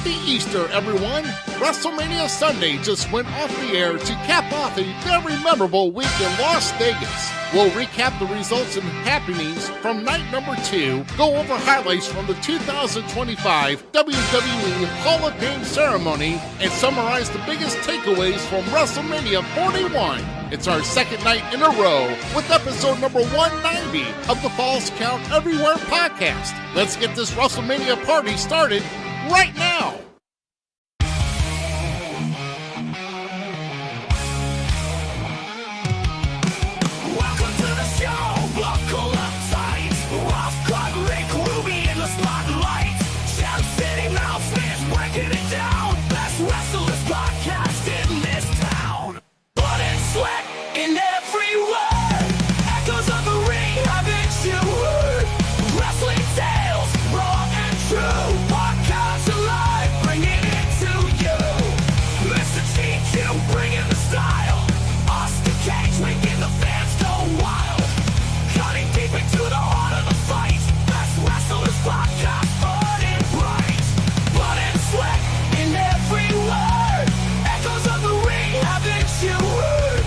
Happy Easter, everyone! WrestleMania Sunday just went off the air to cap off a very memorable week in Las Vegas. We'll recap the results and happenings from night number 2, go over highlights from the 2025 WWE Hall of Fame ceremony, and summarize the biggest takeaways from WrestleMania 41. It's our second night in a row with episode number 190 of the Falls Count Everywhere podcast. Let's get this WrestleMania party started right now. Welcome to the show. Buckle up tight. Rough-cut Rick Ruby in the spotlight. Shell City Mouse fans breaking it down. Best wrestlers podcast in this town. Blood and sweat in every word. Echoes of the ring, haven't you heard? Wrestling tales, raw and true. Podcast alive, bringing it to you. Mr. G2 bringing the style. Austin Cage making the fans go wild. Cutting deep into the heart of the fight. Best wrestlers podcast, burning bright. Blood and sweat in every word. Echoes of the ring, haven't you heard?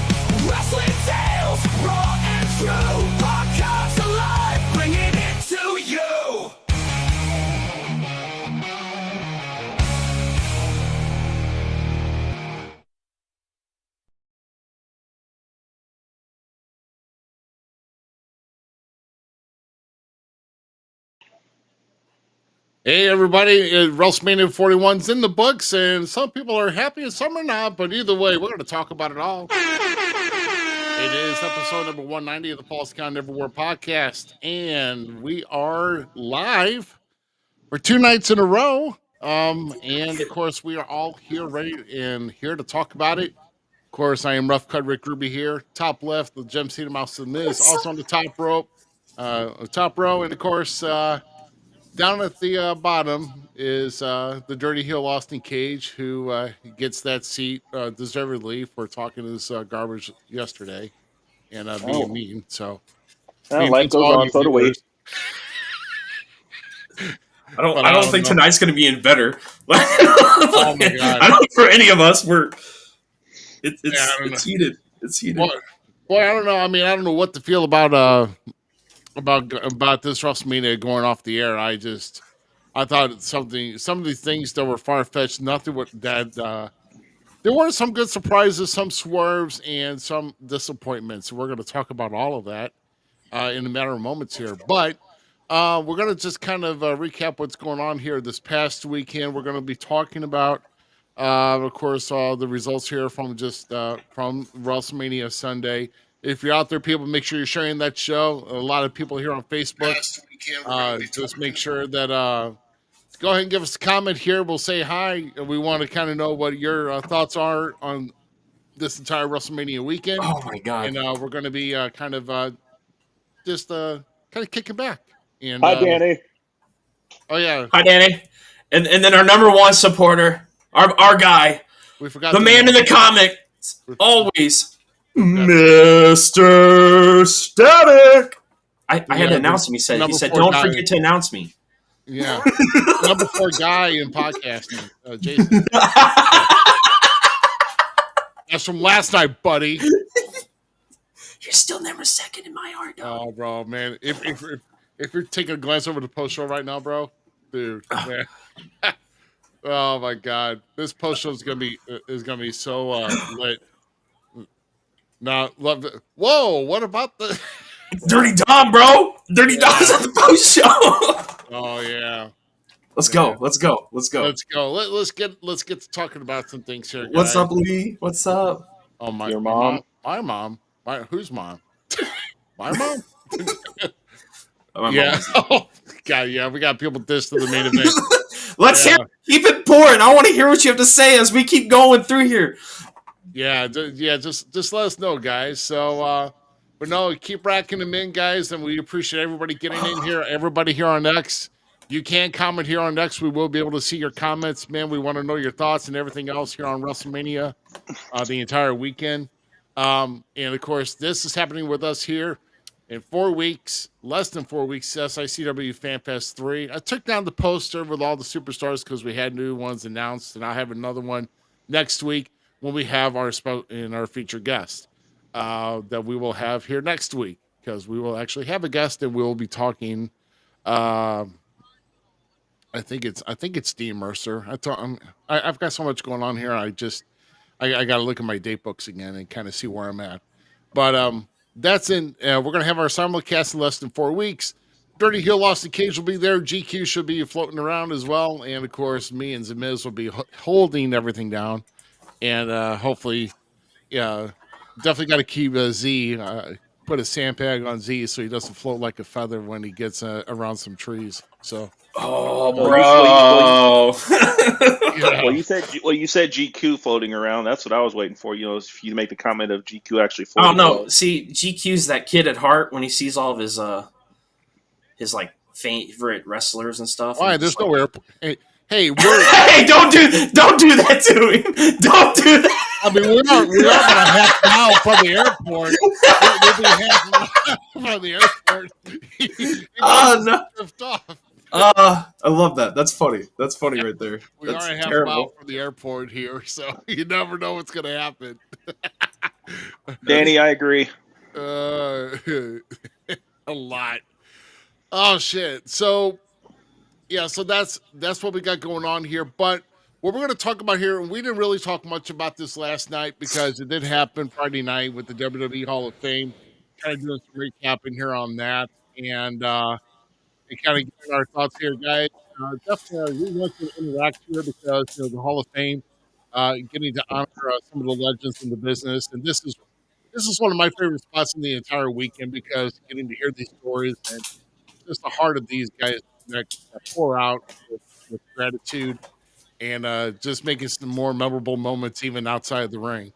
Wrestling tales, raw and true. Podcast alive, bringing it to you. Hey, everybody. WrestleMania 41's in the books, and some people are happy and some are not, but either way, we're going to talk about it all. It is episode number 190 of the Falls Count Everywhere podcast, and we are live for 2 nights in a row. And of course, we are all here, ready and here to talk about it. Of course, I am Rough Cut Rick Ruby here, top left, the Gem Cedar Mouse Zmiz, also on the top row, and of course, down at the bottom is the Dirty Heel Austin Cage, who gets that seat deservedly for talking his garbage yesterday and being mean. So, life goes on, so do we. I don't think tonight's going to be any better. Oh my god! I don't for any of us. It's heated. It's heated. Boy, I don't know. I mean, I don't know what to feel about this WrestleMania going off the air. I thought some of these things that were far fetched. Nothing with that. There were some good surprises, some swerves, and some disappointments. We're going to talk about all of that in a matter of moments here. But we're going to just kind of recap what's going on here this past weekend. We're going to be talking about, of course, the results here from from WrestleMania Sunday. If you're out there, people, make sure you're sharing that show. A lot of people here on Facebook. Just make sure that go ahead and give us a comment here. We'll say hi. We want to kind of know what your thoughts are on this entire WrestleMania weekend. Oh my god! And we're going to be kind of kicking back. And, Hi, Danny. Oh yeah. Hi, Danny. And then our number one supporter, our guy, We forgot the man in the comic, always. Mr. Static. I had to announce him. He said, "Don't forget to announce me." Yeah, number 4 guy in podcasting, Jason. That's from last night, buddy. You're still number 2 in my heart, dog. Oh, bro, man. If you're taking a glance over the post show right now, bro, dude, man. Oh my god, this post show is gonna be so lit. Now, love it. Whoa, what about the Dirty Dom, bro? Dirty Dom's at the post show. Oh yeah. Let's go. Let's go. Let's get to talking about some things here, guys. What's up, Lee? What's up? Oh my, Your mom? My mom. Whose mom? My mom. My Yeah. mom. Oh god, yeah. We got people dissed in the main event. Let's hear. Keep it pouring. I want to hear what you have to say as we keep going through here. Just let us know, guys. So, but no, keep racking them in, guys, and we appreciate everybody getting in here. Everybody here on X, you can comment here on X. We will be able to see your comments, man. We want to know your thoughts and everything else here on WrestleMania, the entire weekend. And of course, this is happening with us here In 4 weeks, less than 4 weeks, SICW FanFest 3. I took down the poster with all the superstars because we had new ones announced, and I'll have another one next week when we have our featured guest that we will have here next week, because we will actually have a guest and we'll be talking. I think it's Dean Mercer. I've got so much going on here. I got to look at my date books again and kind of see where I'm at. But that's in. We're gonna have our simulcast in less than 4 weeks. Dirty Heel Austin Cage will be there. GQ should be floating around as well, and of course, me and Zmiz will be holding everything down. And hopefully, yeah, definitely got to keep Z. Put a sandbag on Z so he doesn't float like a feather when he gets around some trees. So. Oh, bro! Well, you said GQ floating around. That's what I was waiting for. If you make the comment of GQ actually floating. Oh no! See, GQ's that kid at heart when he sees all of his like favorite wrestlers and stuff. Why? There's no airport. Hey, hey, don't do that to him. Don't do that. I mean, we're not about a half mile from the airport. We'll be half mile from the airport. Oh no! I love that. That's funny. That's funny right there. We are a half mile from the airport here, so you never know what's going to happen. Danny, I agree. A lot. Oh shit. So yeah, so that's what we got going on here. But what we're going to talk about here, and we didn't really talk much about this last night because it did happen Friday night with the WWE Hall of Fame. Kind of doing some recapping here on that, and kind of giving our thoughts here, guys. Definitely, we want to interact here because the Hall of Fame, getting to honor some of the legends in the business, and this is one of my favorite spots in the entire weekend because getting to hear these stories and just the heart of these guys that pour out with gratitude and just making some more memorable moments even outside of the ring.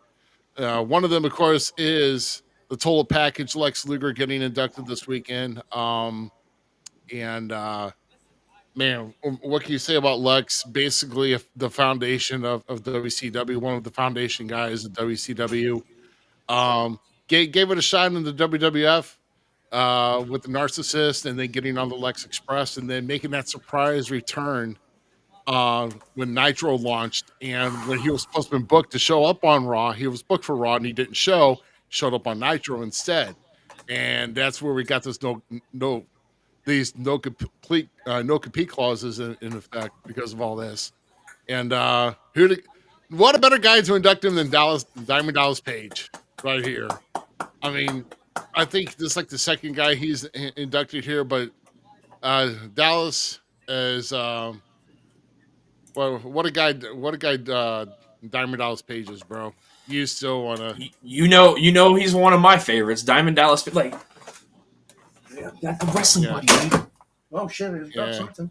One of them, of course, is the Total Package. Lex Luger getting inducted this weekend. Man, what can you say about Lex? Basically, the foundation of WCW, one of the foundation guys at WCW. Gave it a shot in the WWF with the Narcissist, and then getting on the Lex Express, and then making that surprise return when Nitro launched. And when he was supposed to be booked to show up on Raw, he was booked for Raw, and he didn't show. Showed up on Nitro instead, and that's where we got this no compete clauses in effect because of all this. And what a better guy to induct him than Diamond Dallas Page right here. I mean, I think this is like the second guy he's inducted here, but Dallas is what a guy Diamond Dallas Page is, bro. You still wanna he's one of my favorites. Diamond Dallas, like. Got the wrestling buddy. Oh shit! It's got something.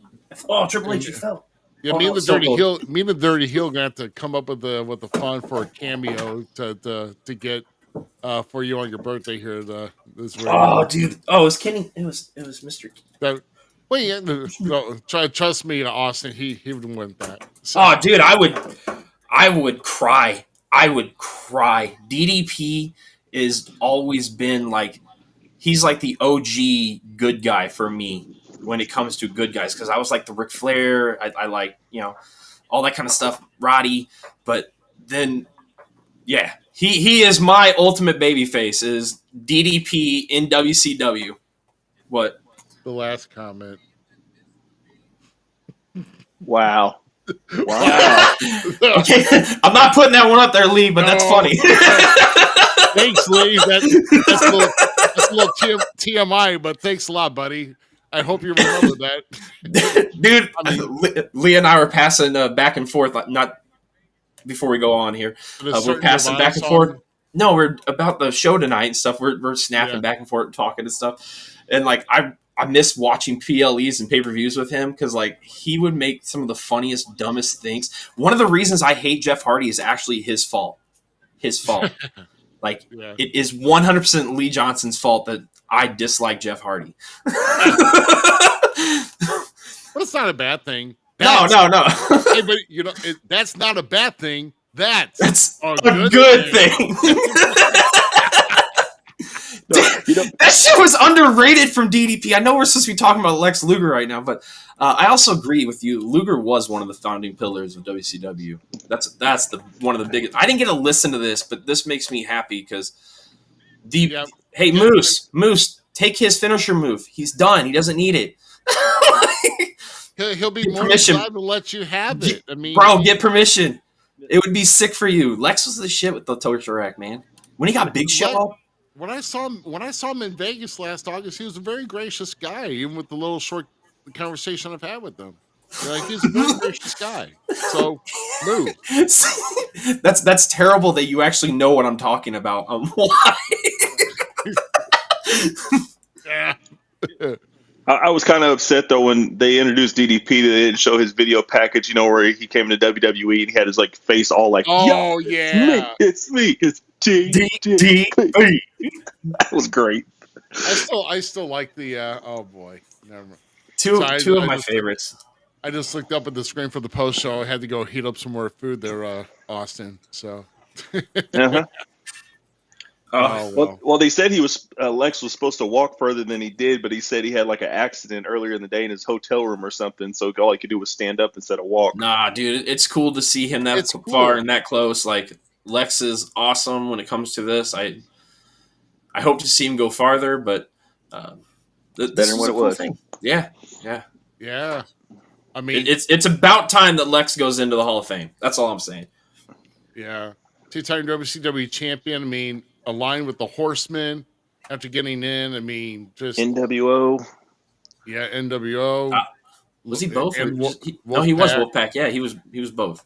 Oh, Triple H, you fell. Yeah, me and the Dirty Heel got to come up with the fun for a cameo to get for you on your birthday here. This oh, dude! Oh, it was Kenny. It was Mr. Trust me, Austin. He would win that. So. Oh, dude, I would cry. I would cry. DDP is always been like. He's like the OG good guy for me when it comes to good guys because I was like the Ric Flair. I like, all that kind of stuff, Roddy. But then, yeah, he is my ultimate babyface is DDP in WCW. What? The last comment. Wow. Okay, I'm not putting that one up there, Lee, but that's funny. Thanks, Lee. That's a little TMI, but thanks a lot, buddy. I hope you remember that. Dude, Lee and I were passing back and forth, not before we go on here. We're passing back and forth. No, we're about the show tonight and stuff. We're snapping back and forth and talking and stuff. And like I miss watching PLEs and pay-per-views with him because like he would make some of the funniest, dumbest things. One of the reasons I hate Jeff Hardy is actually his fault. Like, It is 100% Lee Johnson's fault that I dislike Jeff Hardy. But it's not a bad thing. No. Hey, but that's not a bad thing. That's a good thing. That shit was underrated from DDP. I know we're supposed to be talking about Lex Luger right now, but I also agree with you. Luger was one of the founding pillars of WCW. That's one of the biggest. I didn't get to listen to this, but this makes me happy because hey, Moose, take his finisher move. He's done. He doesn't need it. He'll be more than glad to let you have it. I mean, bro, get permission. It would be sick for you. Lex was the shit with the torture rack, man. When he got Big Show. When I saw him in Vegas last August, he was a very gracious guy, even with the little short conversation I've had with him. Like, he's a very gracious guy. So, move. That's terrible that you actually know what I'm talking about. Why? Yeah. I was kind of upset though when they introduced DDP. They didn't show his video package, where he came to WWE and he had his face all like, "Oh yeah, it's me, it's DDP." That was great. I still like the. Oh boy, never mind. Two of my favorites. I just looked up at the screen for the post show. I had to go heat up some more food there, Austin. So. Uh-huh. Well, they said Lex was supposed to walk further than he did, but he said he had like an accident earlier in the day in his hotel room or something, so all he could do was stand up instead of walk. Nah, dude, it's cool to see him that far and that close. Like, Lex is awesome when it comes to this. I hope to see him go farther, but better than what it was. Thing. Yeah. I mean, it's about time that Lex goes into the Hall of Fame. That's all I'm saying. Yeah, two-time WCW champion. I mean, aligned with the Horsemen after getting in. I mean, just NWO. Yeah, NWO. Was he both? And no, he was Wolfpack. Yeah, he was both.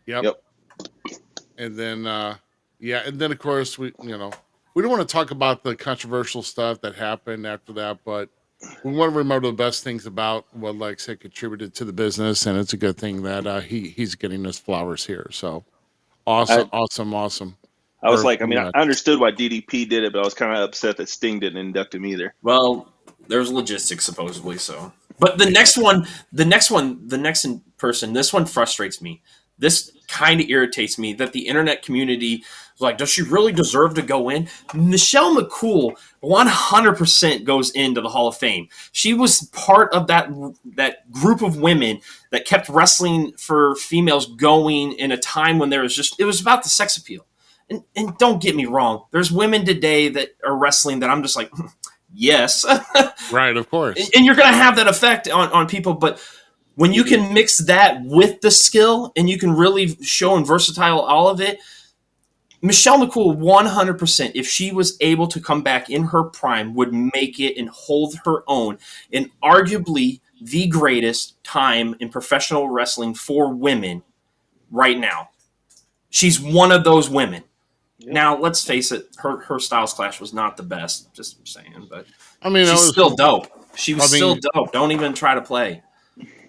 Yep. And then, and then of course we don't want to talk about the controversial stuff that happened after that, but we want to remember the best things about what Lex had contributed to the business, and it's a good thing that he's getting his flowers here. So awesome. I was I understood why DDP did it, but I was kind of upset that Sting didn't induct him either. Well, there's logistics supposedly, so. But the next in person, this one frustrates me. This kind of irritates me that the internet community was like, does she really deserve to go in? Michelle McCool 100% goes into the Hall of Fame. She was part of that group of women that kept wrestling for females going in a time when it was about the sex appeal. And don't get me wrong, there's women today that are wrestling that I'm just like, yes. Right, of course. And you're going to have that effect on people, but when you can mix that with the skill and you can really show and versatile all of it, Michelle McCool 100%, if she was able to come back in her prime, would make it and hold her own in arguably the greatest time in professional wrestling for women right now. She's one of those women. Yep. Now, let's face it, her Styles Clash was not the best, just saying, but I mean, she's still dope. She was still dope. Don't even try to play.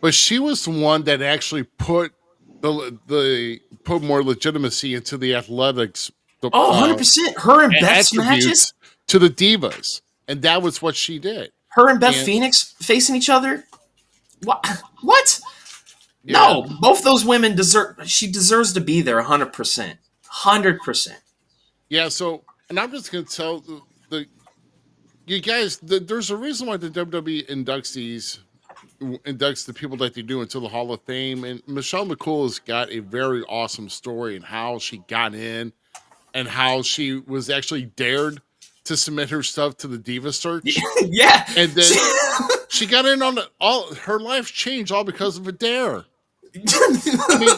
But she was the one that actually put put more legitimacy into the athletics. 100%. Her and Beth's matches to the divas, and that was what she did. Her and Beth Phoenix facing each other. What? Yeah. No, both those women she deserves to be there 100%. 100%. Yeah, so, and I'm just going to tell you guys, there's a reason why the WWE inducts the people that they do into the Hall of Fame, and Michelle McCool has got a very awesome story in how she got in and how she was actually dared to submit her stuff to the Diva Search. Yeah. And then she got in on her life changed all because of a dare. I mean,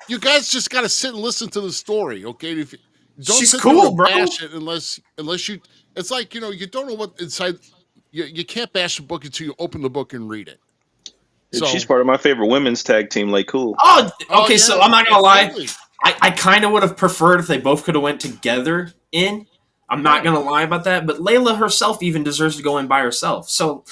you guys just got to sit and listen to the story, okay? Don't She's sit cool, there and bro. bash it unless you. It's like, you don't know what inside. You can't bash a book until you open the book and read it. So, she's part of my favorite women's tag team, Lay Cool. Oh, okay. Yeah, So I'm not gonna lie. absolutely. I kind of would have preferred if they both could have went together in. I'm not gonna lie about that, but Layla herself even deserves to go in by herself. So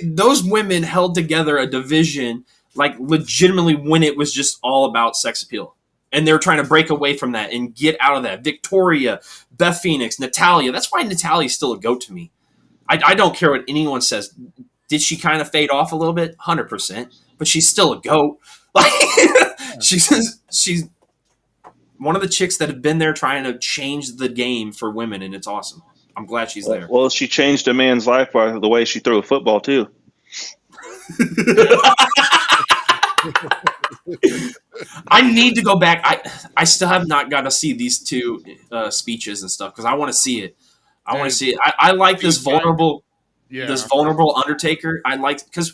those women held together a division like legitimately when it was just all about sex appeal. And they're trying to break away from that and get out of that. Victoria, Beth Phoenix, Natalya. That's why Natalya's still a GOAT to me. I don't care what anyone says. Did she kind of fade off a little bit? 100%. But she's still a GOAT. Like, she's one of the chicks that have been there trying to change the game for women, and it's awesome. I'm glad she's there. Well, she changed a man's life by the way she threw a football too. I need to go back. I still have not got to see these two speeches and stuff because I want to see it. I want to see it. I like this vulnerable, Undertaker. I like because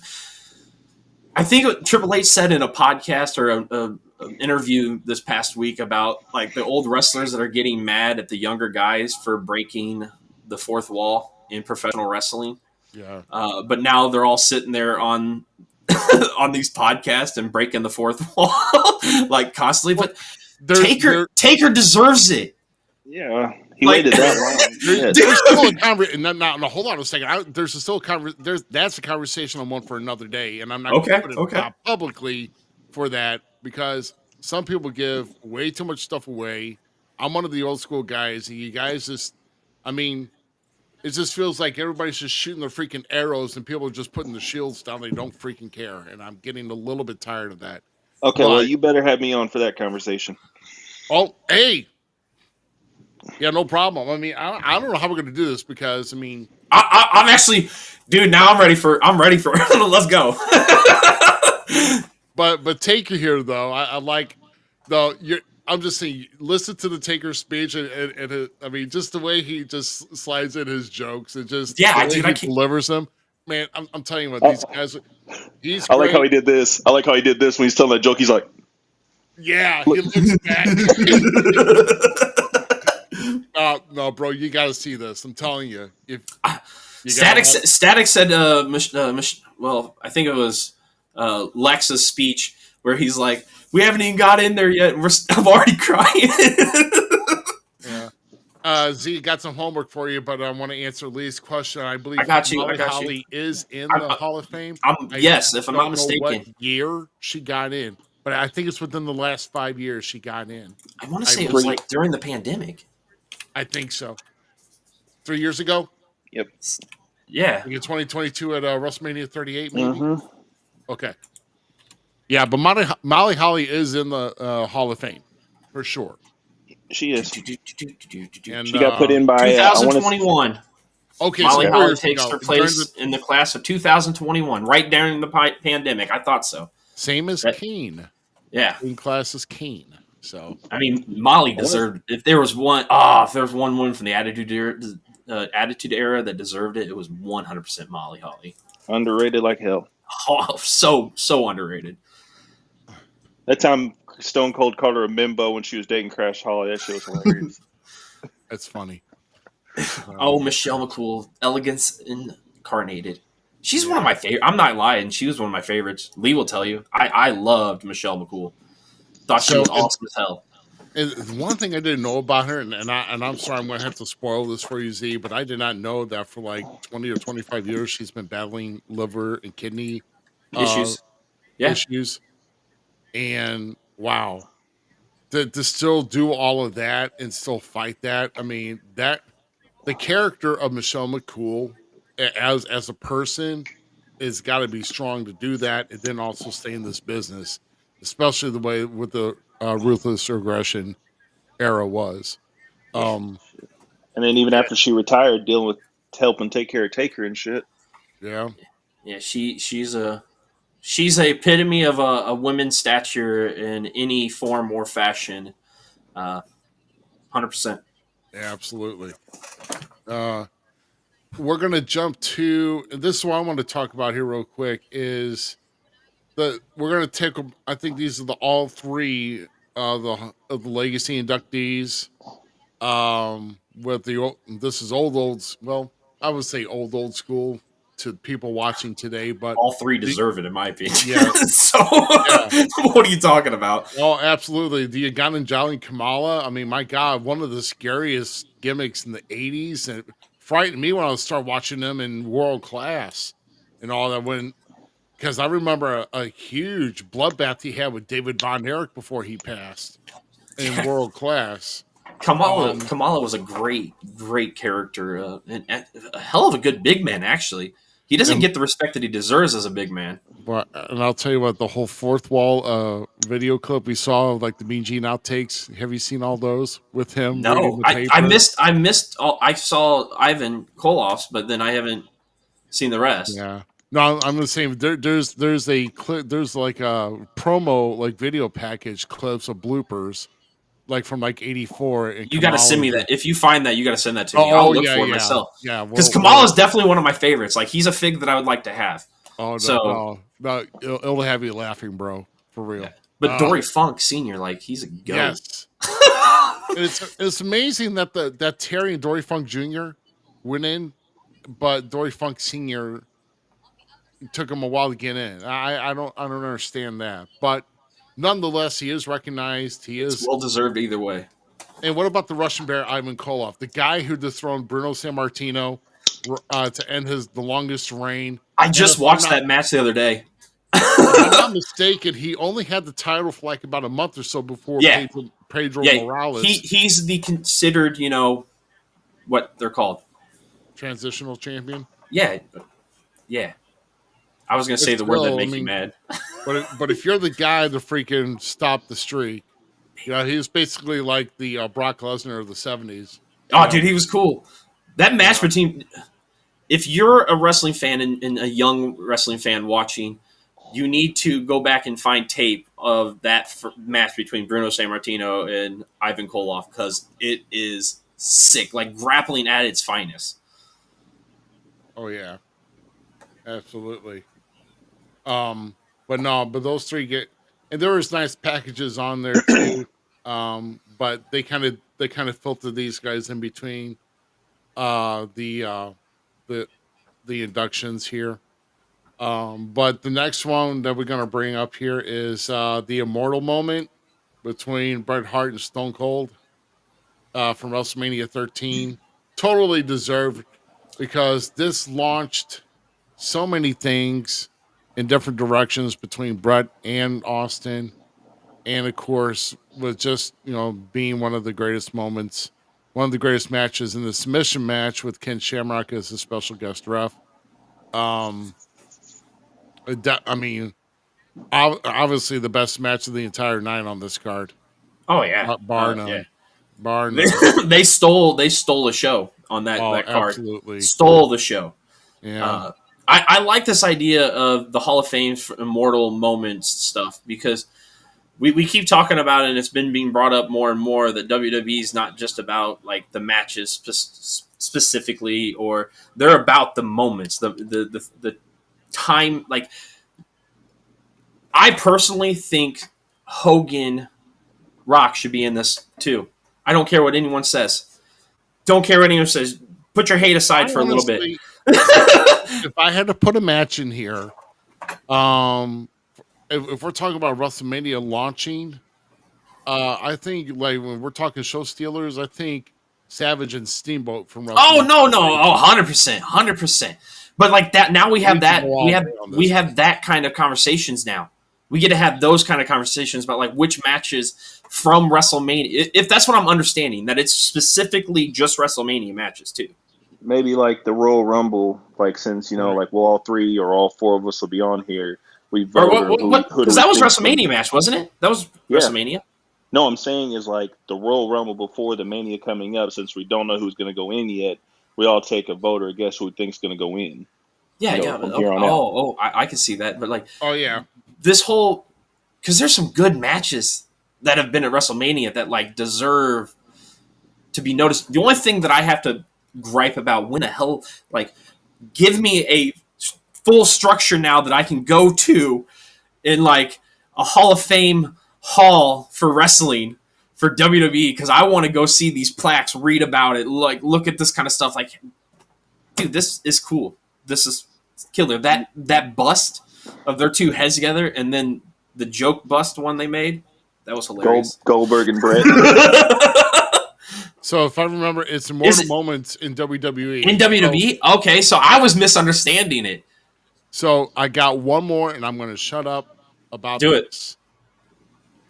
I think Triple H said in a podcast or an interview this past week about like the old wrestlers that are getting mad at the younger guys for breaking the fourth wall in professional wrestling. Yeah. But now they're all sitting there on on these podcasts and breaking the fourth wall like constantly. But Taker deserves it. Yeah, he waited that long. There's still a conversation. Now, hold on a second. There's still that's a conversation on one for another day, and I'm not going to put it out publicly for that because some people give way too much stuff away. I'm one of the old school guys. And you guys just, I mean, it just feels like everybody's just shooting their freaking arrows and people are just putting the shields down. They don't freaking care, and I'm getting a little bit tired of that. Okay, well, you better have me on for that conversation. Oh, hey. Yeah, no problem. I mean, I don't know how we're going to do this because, I mean... I'm actually... Dude, now I'm ready for it. Let's go. But Taker here, though, I like... Though I'm just saying, listen to the Taker speech, and I mean, just the way he just slides in his jokes, and just the way he delivers them. Man, I'm telling you what, these guys... He's I like how he did this. I like how he did this when he's telling that joke. He's like... Yeah, he looks back. No, bro, you got to see this. I'm telling you. Static said, well, I think it was Lex's speech where he's like, "We haven't even got in there yet, and I'm already crying." Yeah. Z, got some homework for you, but I want to answer Lee's question. I believe Holly is in the Hall of Fame. Yes, if I'm not mistaken. What year she got in, but I think it's within the last 5 years she got in. I want to say it was like during the pandemic. I think so. 3 years ago? Yep. Yeah. In 2022 at WrestleMania 38, maybe? Mm-hmm. Okay. Yeah, but Molly Holly is in the Hall of Fame, for sure. She is. And, she got put in by... 2021. Okay, Molly so Holly takes her place in the class of 2021, right during the pandemic. I thought so. Same as Kane. Yeah. In class as Kane. So I mean, Molly deserved. If there was one woman from the Attitude Era that deserved it, it was 100% Molly Holly. Underrated like hell. Oh, so underrated. That time Stone Cold called her a bimbo when she was dating Crash Holly. That shit was hilarious. That's funny. Michelle McCool, elegance incarnated. She's one of my favorite. I'm not lying. She was one of my favorites. Lee will tell you. I loved Michelle McCool. Thought she was awesome as hell. One thing I didn't know about her, and I'm sorry, I'm going to have to spoil this for you, Z, but I did not know that for like 20 or 25 years she's been battling liver and kidney issues. Issues. And wow, to still do all of that and still fight that. I mean, that the character of Michelle McCool as a person has got to be strong to do that, and then also stay in this business. Especially the way with the Ruthless Aggression era was. And then even after she retired, dealing with helping take care of Taker and shit. Yeah. Yeah, she's a epitome of a woman's stature in any form or fashion. 100%. Yeah, absolutely. We're going to jump to, this is what I want to talk about here real quick, is we're going to take, I think these are all three of the legacy inductees. This is old, well, I would say old school to people watching today, but all three deserve it in my opinion. Yeah. What are you talking about? Oh, absolutely. The Ugandan Jolly Kamala. I mean, my God, one of the scariest gimmicks in the 80s, and it frightened me when I started watching them in World Class and all that. Because I remember a huge bloodbath he had with David Von Erich before he passed in World Class. Kamala was a great character, and a hell of a good big man. Actually, he doesn't get the respect that he deserves as a big man. But and I'll tell you what, the whole fourth wall video clip we saw of like the Mean Gene outtakes. Have you seen all those with him reading No, the I paper? missed all. I saw Ivan Koloff's, but then I haven't seen the rest. Yeah. No, I'm the same. There's a clip. There's like a promo like video package clips of bloopers like from like '84 and You got to send Kamala. me that. If you find that, you got to send that to me. Oh I'll look yeah, for it yeah, myself. yeah. Because Kamala is definitely one of my favorites. Like he's a fig that I would like to have. Oh no, So, no, it'll have you laughing, bro, for real. yeah. But Dory Funk Senior, like he's a goat. Yes. It's amazing that that Terry and Dory Funk Jr. went in, but Dory Funk Sr. took him a while to get in. I don't understand that. But nonetheless, he is recognized. He It's is. well deserved either way. And what about the Russian Bear Ivan Koloff, the guy who dethroned Bruno Sammartino to end the longest reign? I just watched that match the other day. If I'm not mistaken, he only had the title for like about a month or so before Pedro Morales. He's the considered, what they're called. Transitional champion. Yeah. I was gonna say the word that makes you mad. But if you're the guy to freaking stop the streak, he's basically like the Brock Lesnar of the '70s. Oh, dude, he was cool. That match between, if you're a wrestling fan and a young wrestling fan watching, you need to go back and find tape of that match between Bruno Sammartino and Ivan Koloff because it is sick, like grappling at its finest. Oh yeah, absolutely. But those three and there was nice packages on there too. But they kind of filtered these guys in between the inductions here. But the next one that we're gonna bring up here is the immortal moment between Bret Hart and Stone Cold from WrestleMania 13. Totally deserved because this launched so many things in different directions between Bret and Austin, and of course, with just being one of the greatest moments, one of the greatest matches in the submission match with Ken Shamrock as a special guest ref. I mean, obviously the best match of the entire night on this card. Oh yeah, bar none. Yeah. Bar none. They stole the show on that card. Absolutely stole the show. Yeah. I like this idea of the Hall of Fame for immortal moments stuff because we keep talking about it and it's been being brought up more and more that WWE is not just about like the matches specifically, or they're about the moments, the time. Like I personally think Hogan Rock should be in this too. I don't care what anyone says. Don't care what anyone says. Put your hate aside for a little bit. If I had to put a match in here, if we're talking about WrestleMania launching, I think like when we're talking show stealers, I think Savage and Steamboat from WrestleMania. Oh no, 100%. But like that, now we have that. We have that kind of conversations now. We get to have those kind of conversations about like which matches from WrestleMania. If that's what I'm understanding, that it's specifically just WrestleMania matches too. Maybe like the Royal Rumble, like since like well, all three or all four of us will be on here. We vote because that was WrestleMania match, wasn't it? That was WrestleMania. No, I'm saying is like the Royal Rumble before the Mania coming up. Since we don't know who's going to go in yet, we all take a vote or guess who we think's going to go in. Yeah. I can see that, but like, this whole because there's some good matches that have been at WrestleMania that like deserve to be noticed. The only thing that I have to gripe about when the hell like give me a full structure now that I can go to in like a Hall of Fame hall for wrestling for WWE because I want to go see these plaques, read about it, like look at this kind of stuff. Like, dude, this is cool. This is killer. That bust of their two heads together and then the joke bust one they made, that was hilarious. Goldberg and Brett. So if I remember, it's immortal moments in WWE. In WWE? Okay, so I was misunderstanding it. So I got one more, and I'm going to shut up about this.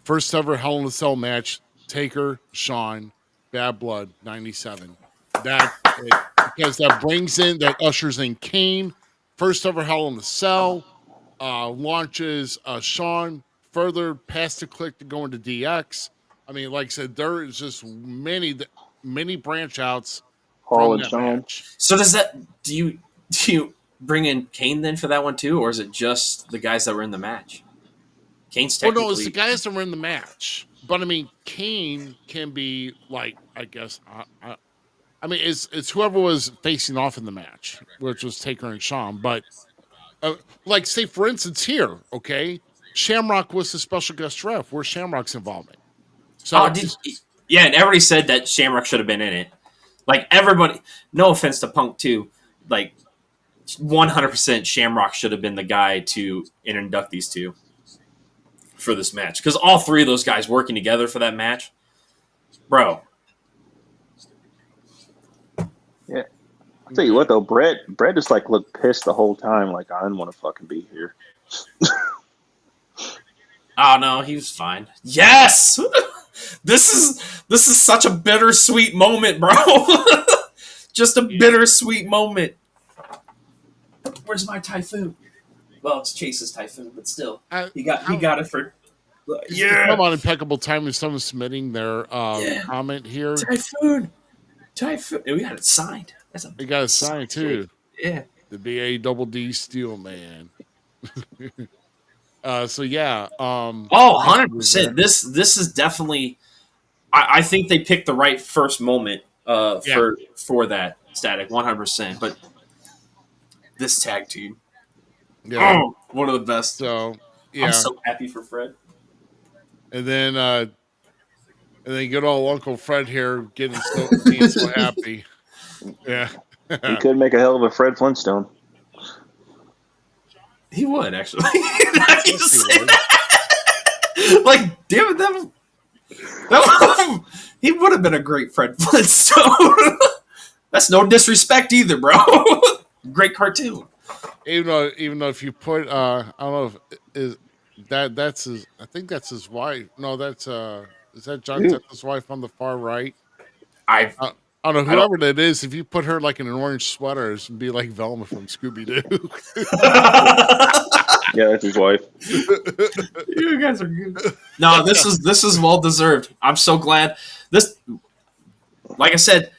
First ever Hell in a Cell match, Taker, Shawn, Bad Blood, 97. Because that ushers in Kane. First ever Hell in the Cell. launches Sean further past the click to go into DX. I mean, like I said, there is just many branch outs Hall from and that Sean. match. So do you bring in Kane then for that one too, or is it just the guys that were in the match? Kane's Well, no, it's the technically. guys that were in the match. But I mean, Kane can be like, I guess, I mean, it's whoever was facing off in the match, which was Taker and Sean. But like, say for instance, here, okay, Shamrock was the special guest ref. Where's Shamrock's involvement? Oh, So yeah, and everybody said that Shamrock should have been in it. Like everybody, no offense to Punk too, like 100% Shamrock should have been the guy to induct these two for this match because all three of those guys working together for that match, bro. Yeah. I'll tell you what though, Brett just like looked pissed the whole time, like I didn't want to fucking be here. Oh no, he was fine. Yes, this is such a bittersweet moment, bro. Just a bittersweet moment. Where's my typhoon? Well, it's Chase's typhoon, but still, he got it for. Yeah, come on, impeccable time with someone submitting their comment here. typhoon. We got it signed. They got a sign too. Yeah, The BA double D Steel Man. So yeah. 100%. This is definitely. I think they picked the right first moment for that Static 100%. But this tag team, one of the best. So yeah, I'm so happy for Fred. And then good old Uncle Fred here being so happy. Yeah. He could make a hell of a Fred Flintstone. He would actually. Like, damn it, he would have been a great Fred Flintstone. That's no disrespect either, bro. Great cartoon. Even though if you put I don't know if that's his, I think that's his wife. No, that's is that John Tenta's wife on the far right? I don't know, whoever that is, if you put her like in an orange sweater, it'd be like Velma from Scooby Doo. Yeah, that's his wife. You guys are good. No, this is well deserved. I'm so glad. This, like I said,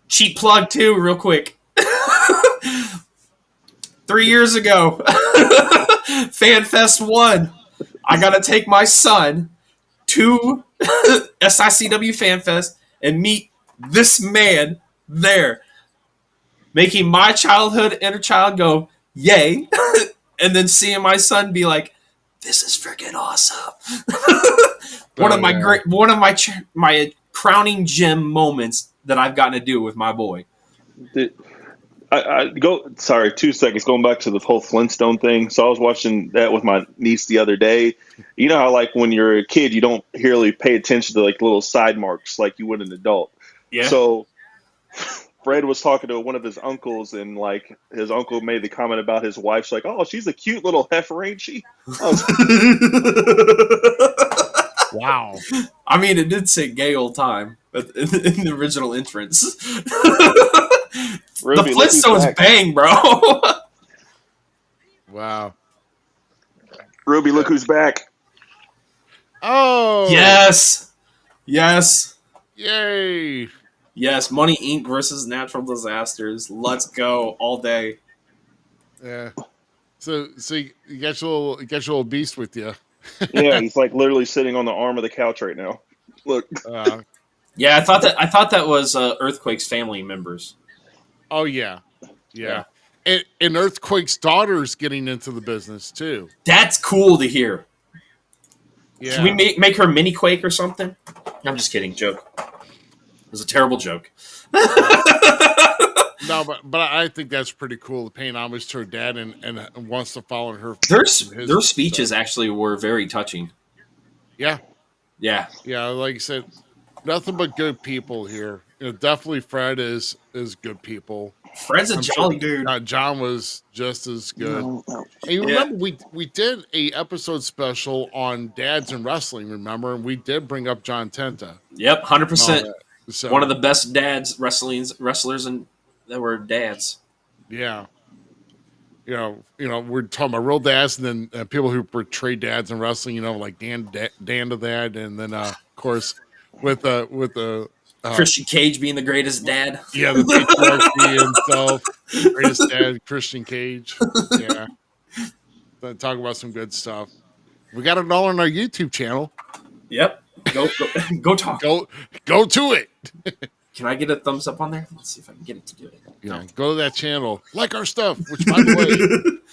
cheap plug too, real quick. 3 years ago, FanFest 1, I got to take my son to SICW FanFest and meet this man there, making my childhood inner child go, yay, and then seeing my son be like, this is freaking awesome. One of my crowning gem moments that I've gotten to do with my boy. I go. Sorry, 2 seconds. Going back to the whole Flintstone thing. So I was watching that with my niece the other day. You know how like when you're a kid, you don't really pay attention to like little side marks like you would an adult. Yeah. So Fred was talking to one of his uncles, and like his uncle made the comment about his wife. She's like, "Oh, she's a cute little heifer, ain't she?" Wow. I mean, it did say "gay old time" in the original entrance. Ruby, the Flintstones bang, bro. Wow. Ruby, look who's back. Oh. Yes. Yay. Yes. Money Inc. versus Natural Disasters. Let's go all day. Yeah. So you got your little beast with you. Yeah, he's like literally sitting on the arm of the couch right now. Look. Yeah, I thought that was Earthquake's family members. Oh yeah. And Earthquake's daughter's getting into the business too. That's cool to hear. Yeah. Can we make her Mini Quake or something? I'm just kidding. Joke. It was a terrible joke. No, but I think that's pretty cool. Paying homage to her dad and wants to follow her. Their speeches actually were very touching. Yeah. Yeah. Yeah, like you said, nothing but good people here. You know, definitely Fred is good people. Fred's a jolly dude. John was just as good. And you remember we did a episode special on dads and wrestling, remember? And we did bring up John Tenta. Yep, 100%. So, one of the best dads wrestlers and that were dads. Yeah. we're talking about real dads, and then people who portray dads in wrestling, like Dan to that, and then of course with the Christian Cage being the greatest dad. yeah, the patriarchy himself, greatest dad, Christian Cage. Yeah, talk about some good stuff. We got it all on our YouTube channel. Yep. Go talk. Go to it. Can I get a thumbs up on there? Let's see if I can get it to do it. Yeah, go to that channel. Like our stuff, which, by the way,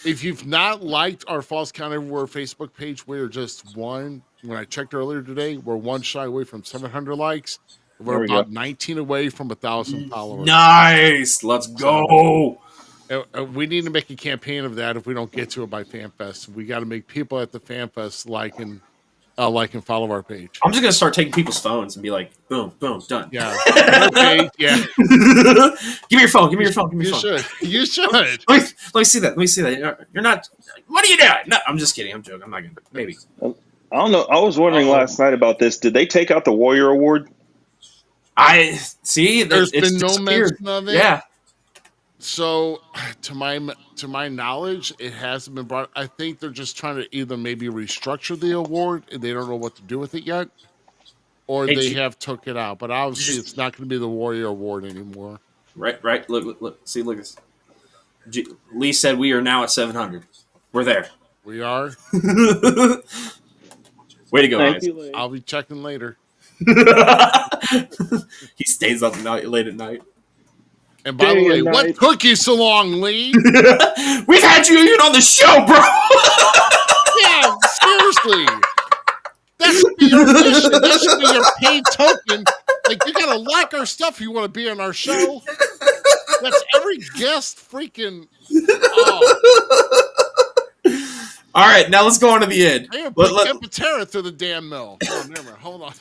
if you've not liked our Falls Count Everywhere Facebook page, we're just one. When I checked earlier today, we're one shy away from 700 likes. We're about 19 away from 1,000 followers. Nice. Let's go. We need to make a campaign of that if we don't get to it by FanFest. We got to make people at the FanFest like and follow our page. I'm just going to start taking people's phones and be like, boom, boom, done. Yeah. Okay. Yeah. Give me your phone. Give me your phone. You should. Let me see that. You're not. What are you doing? No, I'm just kidding. I'm joking. I'm not going to. Maybe. I don't know. I was wondering last night about this. Did they take out the Warrior Award? I see. There's been no mention of it. Yeah. So, to my knowledge, it hasn't been brought. I think they're just trying to either maybe restructure the award, and they don't know what to do with it yet, or they have took it out. But obviously, it's not going to be the Warrior Award anymore. Right. Look. See, look at this. Lee said we are now at 700. We're there. We are. Way to go, Thank guys. you. I'll be checking later. He stays up late at night. And by the way, what took you so long, Lee? We've had you even on the show, bro. Yeah, seriously. That should be your mission. That should be your paid token. Like, you gotta like our stuff if you want to be on our show. That's every guest freaking. Oh. All right, now let's go on to the end. I am putting Patera through the damn mill. Oh, never mind. Hold on.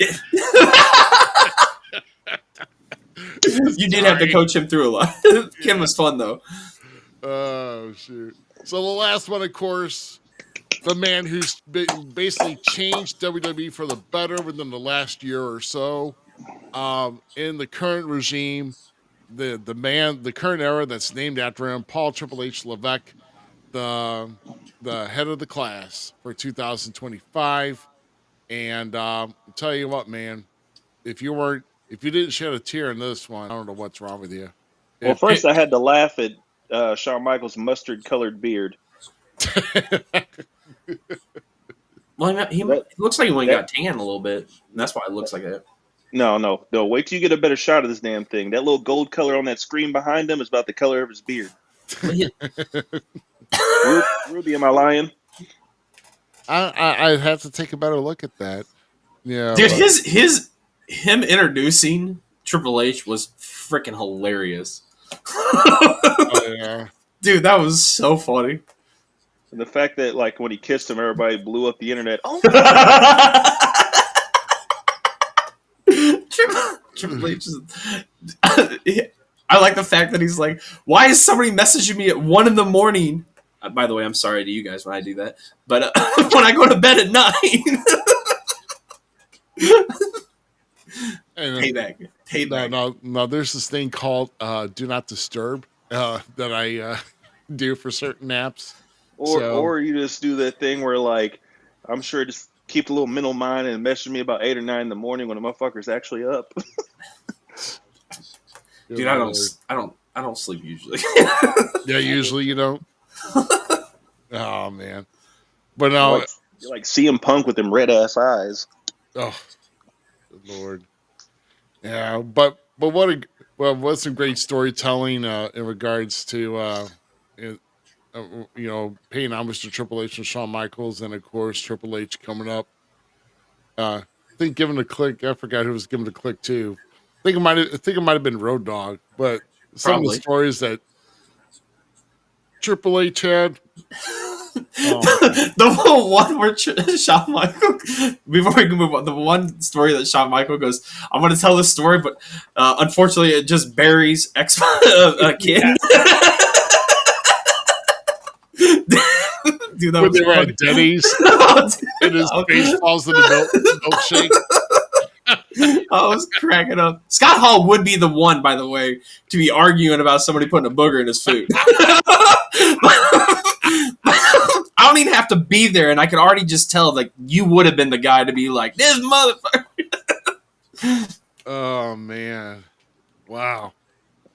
You did have to coach him through a lot. Kim was fun, though. Oh, shoot. So the last one, of course, the man who's basically changed WWE for the better within the last year or so. In the current regime, the current era that's named after him, Paul Triple H Levesque, the head of the class for 2025. And I'll tell you what, man, if you didn't shed a tear in this one, I don't know what's wrong with you. Well, first I had to laugh at Shawn Michaels' mustard-colored beard. Well, he looks like he got tan a little bit, and that's why it looks like that. No. Wait till you get a better shot of this damn thing. That little gold color on that screen behind him is about the color of his beard. Ruby, am I lying? I'd have to take a better look at that. Yeah, dude, him introducing Triple H was freaking hilarious. Oh, yeah. Dude, that was so funny. And the fact that, like, when he kissed him, everybody blew up the internet. Oh, my Triple H is... I like the fact that he's like, why is somebody messaging me at 1 a.m? By the way, I'm sorry to you guys when I do that. But when I go to bed at 9... Payback. No. There's this thing called Do Not Disturb that I do for certain apps. Or you just do that thing where, like, I'm sure just keep a little mental mind and message me about 8 or 9 in the morning when the motherfucker's actually up. Dude, I don't sleep usually. Yeah, usually you don't. Oh man, but no, you're like CM Punk with them red ass eyes. Oh, good Lord. Yeah, but what's some great storytelling in regards to paying homage to Triple H and Shawn Michaels, and of course Triple H coming up. I think giving a click. I forgot who was giving the click to. I think it might have been Road Dogg, but some of the stories that Triple H had. The one where Shawn Michaels, before we can move on, the one story that Shawn Michaels goes, I'm going to tell this story, but unfortunately it just buries kid. Dude, that when was they were at Denny's and his face falls in the milkshake. I was cracking up. Scott Hall would be the one, by the way, to be arguing about somebody putting a booger in his food. I don't even have to be there, and I can already just tell like you would have been the guy to be like this motherfucker. Oh man, wow.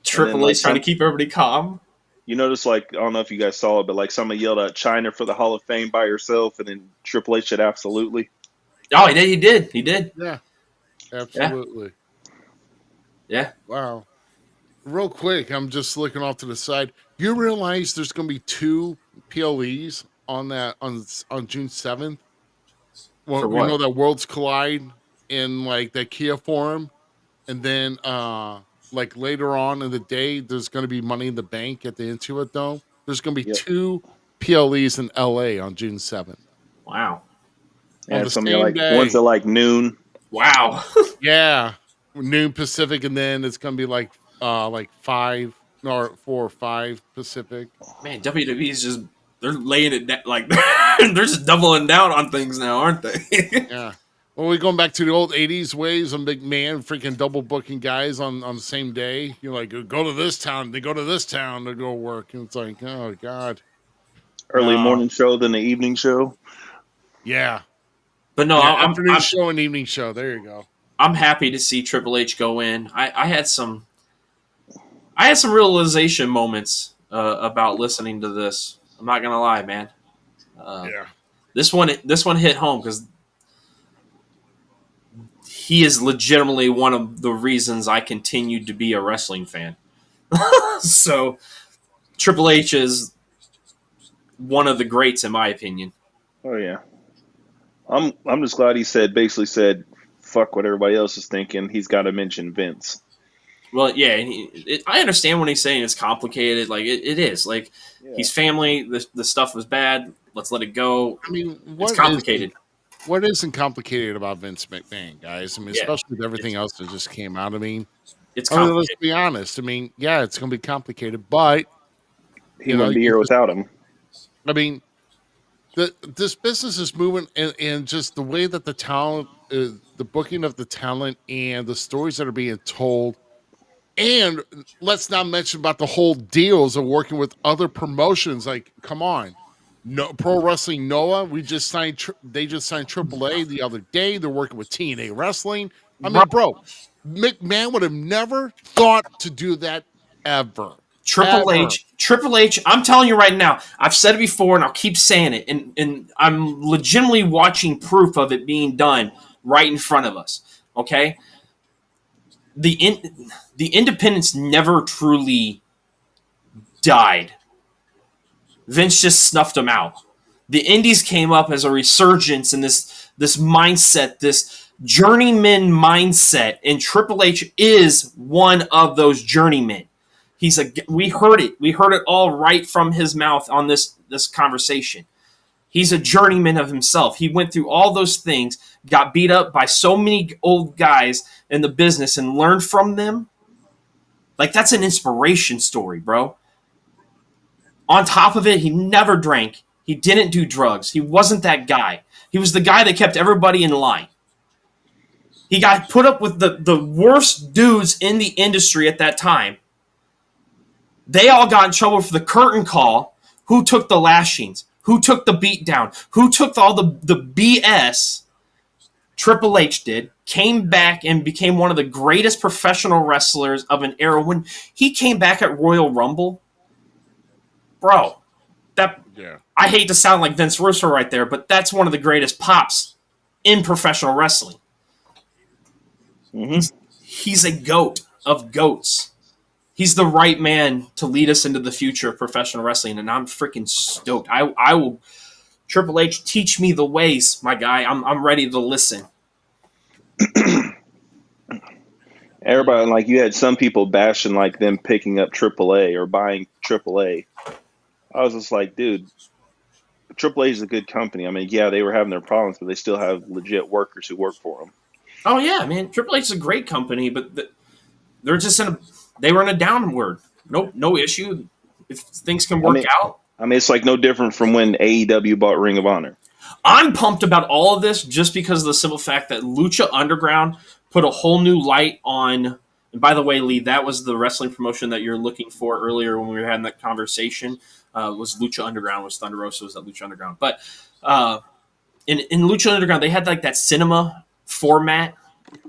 Triple like, H trying to keep everybody calm. You notice, like, I don't know if you guys saw it, but like somebody yelled out China for the Hall of Fame by herself, and then Triple H said absolutely. Oh, he did. Yeah, absolutely. Yeah. Wow. Real quick, I'm just looking off to the side. You realize there's going to be 2 PLEs on June 7th? Well, For we what? know that Worlds Collide in like the Kia Forum, and then like later on in the day, there's going to be Money in the Bank at the Intuit Dome. There's going to be Yep. 2 PLEs in LA on June 7th. Wow. And On the it's gonna be same like day. one's at like noon. Wow. Yeah, noon Pacific, and then it's going to be like 5 or 4 or 5 Pacific. Man, WWE's just they're laying it down like they're just doubling down on things now, aren't they? Yeah. Well, we're going back to the old 80s ways of McMahon freaking double booking guys on the same day. You're like, go to this town. They go to this town to go work. And it's like, oh, God. Early morning show, then the evening show. Yeah. But no, Yeah, afternoon show and evening show. There you go. I'm happy to see Triple H go in. I had some realization moments about listening to this. I'm not gonna lie, man. Yeah. This one hit home because he is legitimately one of the reasons I continued to be a wrestling fan. So Triple H is one of the greats in my opinion. Oh yeah. I'm just glad he basically said, fuck what everybody else is thinking. He's got to mention Vince. Well, yeah, I understand when he's saying it's complicated. Like it is. Like he's family. The stuff was bad. Let's let it go. I mean, it's complicated. What isn't complicated about Vince McMahon, guys? I mean, especially with everything else that just came out. I mean, it's complicated. let's be honest. I mean, yeah, it's going to be complicated, but he wouldn't be here without him. I mean, this business is moving, and just the way that the talent, the booking of the talent, and the stories that are being told, and let's not mention about the whole deals of working with other promotions. Like, come on, no Pro Wrestling Noah. We just signed. They just signed AAA the other day. They're working with TNA Wrestling. I mean, bro, McMahon would have never thought to do that ever. Triple H, I'm telling you right now, I've said it before and I'll keep saying it, and I'm legitimately watching proof of it being done right in front of us. Okay? The independents never truly died. Vince just snuffed them out. The indies came up as a resurgence in this mindset, this journeyman mindset, and Triple H is one of those journeymen. We heard it all right from his mouth on this conversation. He's a journeyman of himself. He went through all those things, got beat up by so many old guys in the business and learned from them. Like, that's an inspiration story, bro. On top of it, he never drank. He didn't do drugs. He wasn't that guy. He was the guy that kept everybody in line. He got put up with the worst dudes in the industry at that time. They all got in trouble for the curtain call. Who took the lashings? Who took the beatdown? Who took all the BS? Triple H did. Came back and became one of the greatest professional wrestlers of an era. When he came back at Royal Rumble, bro, I hate to sound like Vince Russo right there, but that's one of the greatest pops in professional wrestling. Mm-hmm. He's a goat of goats. He's the right man to lead us into the future of professional wrestling, and I'm freaking stoked. I will, Triple H, teach me the ways, my guy. I'm ready to listen. Everybody, like, you had some people bashing like them picking up AAA or buying AAA. I was just like, dude, AAA is a good company. I mean, yeah, they were having their problems, but they still have legit workers who work for them. Oh yeah, man, Triple H is a great company, but they're just they were in a downward. No issue. If things can work out. I mean, it's like no different from when AEW bought Ring of Honor. I'm pumped about all of this just because of the simple fact that Lucha Underground put a whole new light on. And by the way, Lee, that was the wrestling promotion that you're looking for earlier when we were having that conversation. Was Lucha Underground, was Thunder Rosa, was that Lucha Underground. But in Lucha Underground, they had like that cinema format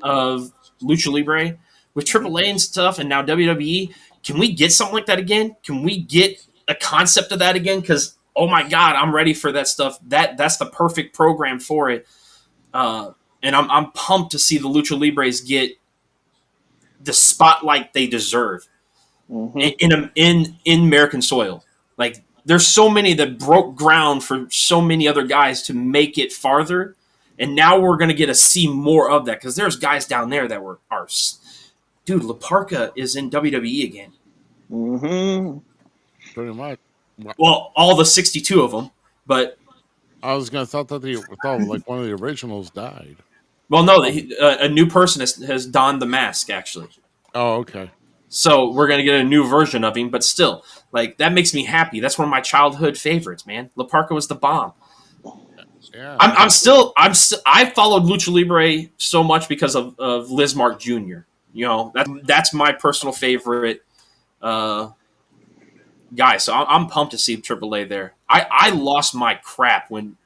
of Lucha Libre with AAA and stuff, and now WWE. Can we get something like that again? Can we get a concept of that again? Because oh my God, I'm ready for that stuff. That's the perfect program for it. And I'm pumped to see the Lucha Libres get the spotlight they deserve in American soil. Like there's so many that broke ground for so many other guys to make it farther, and now we're gonna get to see more of that because there's guys down there that dude. La Parka is in WWE again. Mm-hmm. Pretty much. Well, all the 62 of them, but I was gonna thought that like one of the originals died. well, no, a new person has donned the mask actually. Oh, okay. So we're gonna get a new version of him, but still, like that makes me happy. That's one of my childhood favorites, man. La Parka was the bomb. Yeah. I followed Lucha Libre so much because of Lizmark Jr. You know, that's my personal favorite guy. So I'm pumped to see AAA there. I lost my crap when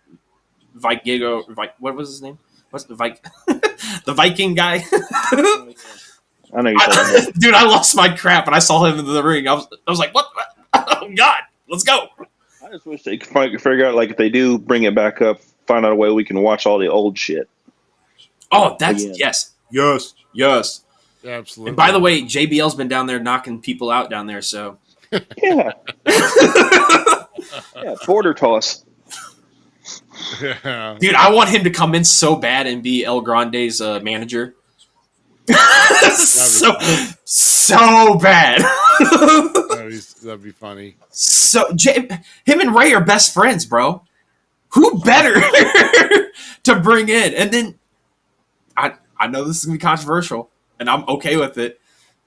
Vikingo, what was his name? What's the the Viking guy? I know you're talking about. Dude, I lost my crap when I saw him in the ring. I was like, what? Oh God, let's go. I just wish they could figure out, like, if they do bring it back up, find out a way we can watch all the old shit. Oh, that's again. yes. Yeah, absolutely. And by the way, JBL's been down there knocking people out down there. So Yeah. Yeah, border toss. Yeah. dude, I want him to come in so bad and be El Grande's manager. so bad. That'd be funny. So him and Ray are best friends, bro. Who better to bring in? And then I know this is gonna be controversial, and I'm okay with it,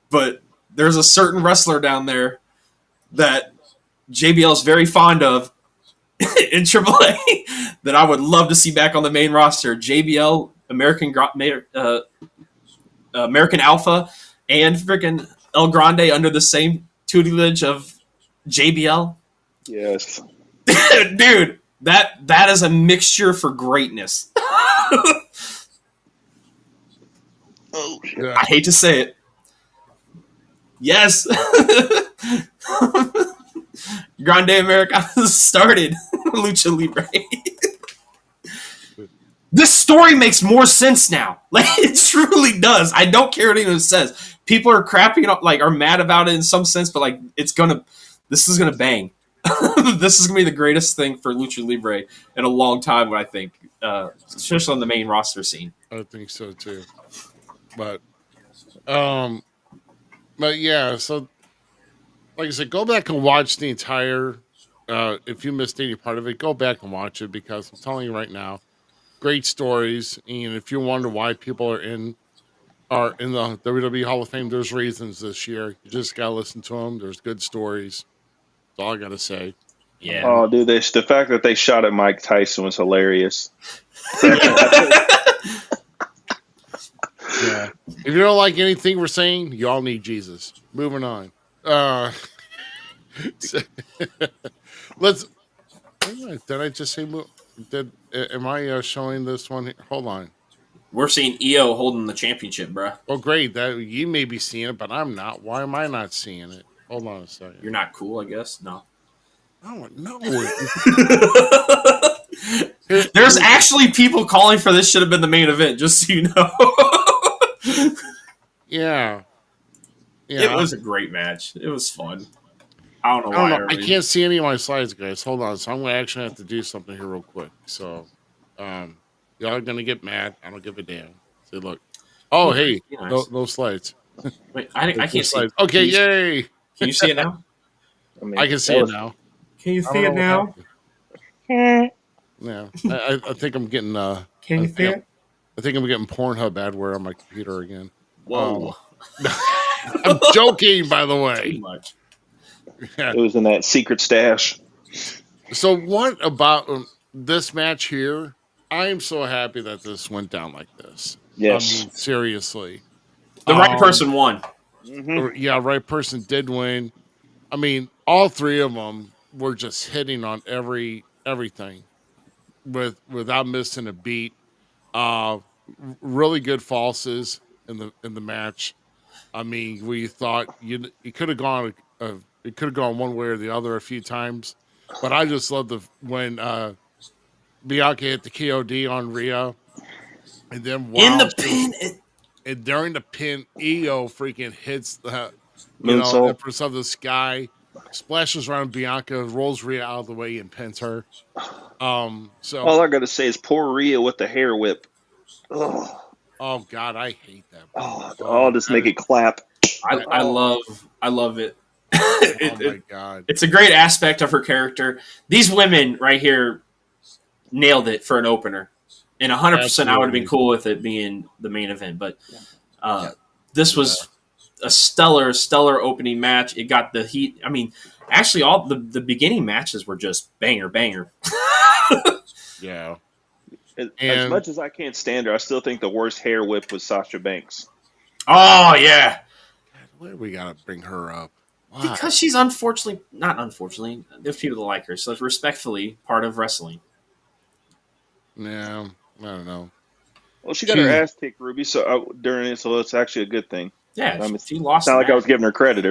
but there's a certain wrestler down there that JBL is very fond of in AAA that I would love to see back on the main roster. JBL, American Alpha, and freaking El Grande under the same tutelage of JBL. Yes. Dude, that is a mixture for greatness. Oh, shit. Yeah. I hate to say it. Yes. Grande Americana started Lucha Libre. This story makes more sense now. Like, it truly does. I don't care what anyone says. People are crapping up, like, are mad about it in some sense, but, like, this is gonna bang. This is gonna be the greatest thing for Lucha Libre in a long time, I think. Especially on the main roster scene. I think so too. But yeah, so like I said, go back and watch the entire if you missed any part of it, go back and watch it because I'm telling you right now, great stories. And if you wonder why people are in the WWE Hall of Fame, there's reasons this year. You just gotta listen to them. There's good stories. That's all I gotta say. Yeah. Oh, dude, the fact that they shot at Mike Tyson was hilarious. Yeah. If you don't like anything we're saying, you all need Jesus. Moving on. Let's. Did I just say? Am I showing this one? Hold on. We're seeing EO holding the championship, bro. Oh, great! That you may be seeing it, but I'm not. Why am I not seeing it? Hold on a second. You're not cool, I guess. No. Oh no! There's actually people calling for this should have been the main event, just so you know. Yeah. It was a great match. It was fun. I don't know why. I can't see any of my slides, guys. Hold on. So I'm going to actually have to do something here real quick. So, y'all are going to get mad. I don't give a damn. See, look. Oh, hey. Nice. No slides. Wait, I can't see slides. Okay, yay. Can you see it now? I can see it now. Can you see it now? Yeah. I think I'm getting... Can you see it? I think I'm getting Pornhub adware on my computer again. Whoa. I'm joking, by the way. Too much. Yeah. It was in that secret stash. So what about this match here? I am so happy that this went down like this. Yes. I mean, seriously. The right person won. Mm-hmm. Yeah, right person did win. I mean, all three of them were just hitting on everything without missing a beat. Uh, really good falses in the match. I mean, we thought it could have gone it could have gone one way or the other a few times, but I just love the when Bianca hit the KOD on Rhea, and then In while the she was pin. and during the pin, EO freaking hits the Moonsault. Empress of the Sky, splashes around Bianca, rolls Rhea out of the way, and pins her. So All I gotta say is poor Rhea with the hair whip. Oh, oh god, I hate that. I'll just make it clap. I love it. Oh my god. It's a great aspect of her character. These women right here nailed it for an opener. And 100% I would have been cool with it being the main event. But this was a stellar opening match. It got the heat. I mean, actually, all the beginning matches were just banger. Yeah. As much as I can't stand her, I still think the worst hair whip was Sasha Banks. Oh, yeah. Why do we gotta bring her up? Why? Because she's not unfortunately, there's people that like her. So respectfully, part of wrestling. Yeah, I don't know. Well, she got her ass kicked, Ruby, during it, so it's actually a good thing. Yeah, I mean, she lost. It's not like I was giving her credit.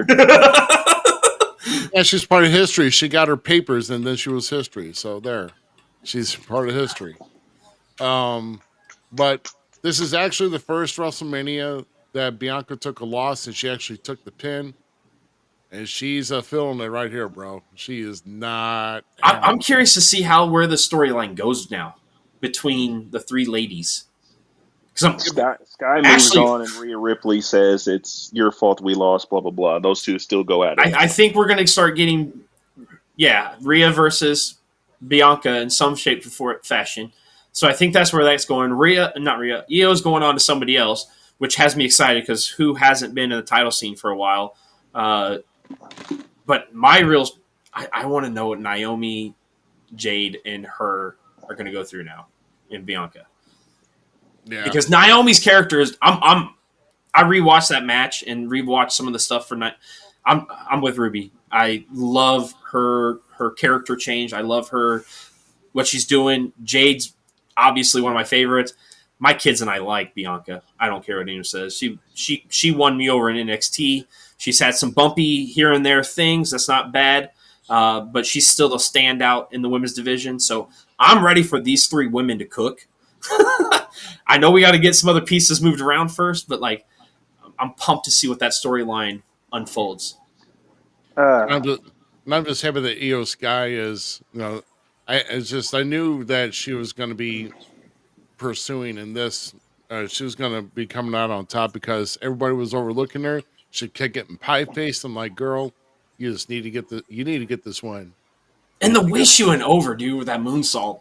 Yeah, she's part of history. She got her papers, and then she was history. So there, she's part of history. But this is actually the first WrestleMania that Bianca took a loss, and she actually took the pin. And she's feeling it right here, bro. She is not. I'm curious to see where the storyline goes now between the three ladies. Sky moves on, and Rhea Ripley says it's your fault we lost. Blah blah blah. Those two still go at it. I think we're going to start getting, Rhea versus Bianca in some shape or fashion. So I think that's where that's going. Io's going on to somebody else, which has me excited because who hasn't been in the title scene for a while? But I want to know what Naomi, Jade, and her are going to go through now in Bianca. Yeah. Because Naomi's character is, I rewatched that match and rewatched some of the stuff for night. I'm with Ruby. I love her character change. I love what she's doing. Jade's obviously one of my favorites. My kids and I like Bianca. I don't care what anyone says. She won me over in NXT. She's had some bumpy here and there things. That's not bad. But she's still a standout in the women's division. So I'm ready for these three women to cook. I know we got to get some other pieces moved around first, but I'm pumped to see what that storyline unfolds. I'm just happy that Io Sky is, I knew that she was going to be pursuing in this. She was going to be coming out on top because everybody was overlooking her. She kept getting pie faced. I'm like, girl, you just need to get this one. And the way she went over, dude, with that moonsault.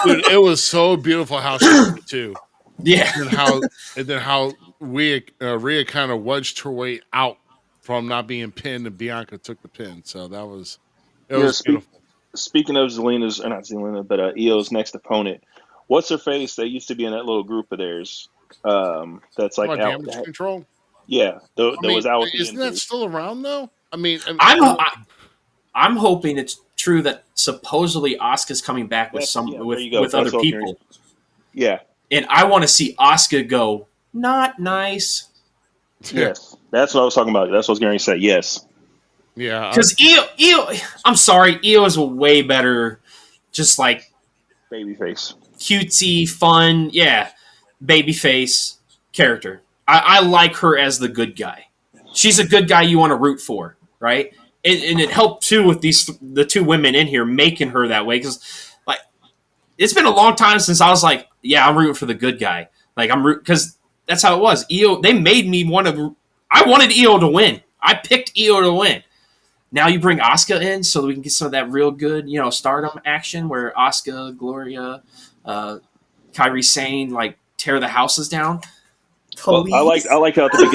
Dude, it was so beautiful how she did it too. Yeah. And then how Rhea kind of wedged her way out from not being pinned, and Bianca took the pin. So it was beautiful. Speaking of Io's next opponent, what's her face? They used to be in that little group of theirs. That's like Damage Control. Yeah, that was out. Isn't that still around though? I mean, I'm hoping it's true that supposedly Asuka's coming back with with other people. Yeah, and I want to see Asuka go not nice. Yes, that's what I was talking about. That's what I was going to say. Yes. Yeah, because Io, I'm sorry, Io is a way better, just like babyface, cutesy, fun, babyface character. I like her as the good guy. She's a good guy you want to root for, right? And it helped too with the two women in here making her that way because it's been a long time since I was like, I'm rooting for the good guy. Because that's how it was. Io, they made me I wanted Io to win. I picked Io to win. Now you bring Asuka in so that we can get some of that real good, Stardom action where Asuka, Gloria, Kairi Sane tear the houses down. Well, I like how at the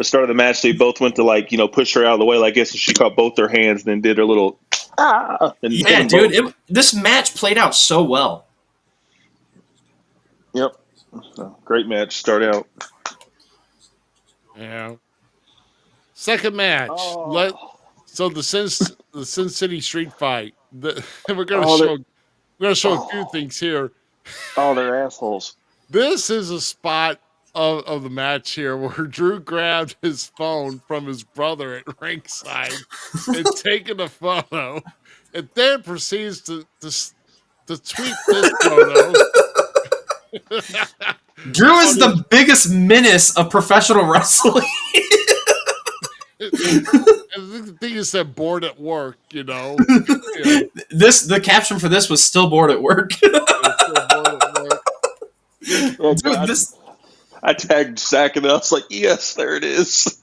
start of the match, they both went to push her out of the way. I guess she caught both their hands, and then did her little And dude, this match played out so well. Yep, great match. Start out. Yeah. Second match. So the Sin City Street Fight. We're gonna Oh, show a few oh, things here. oh, they're assholes. This is a spot of the match here where Drew grabbed his phone from his brother at ringside and taken a photo, and then proceeds to tweet this photo. Drew is the biggest menace of professional wrestling. The thing is said bored at work, you know. The caption for this was still bored at work. Oh, Dude, God. I tagged Zach and I was like, yes, there it is.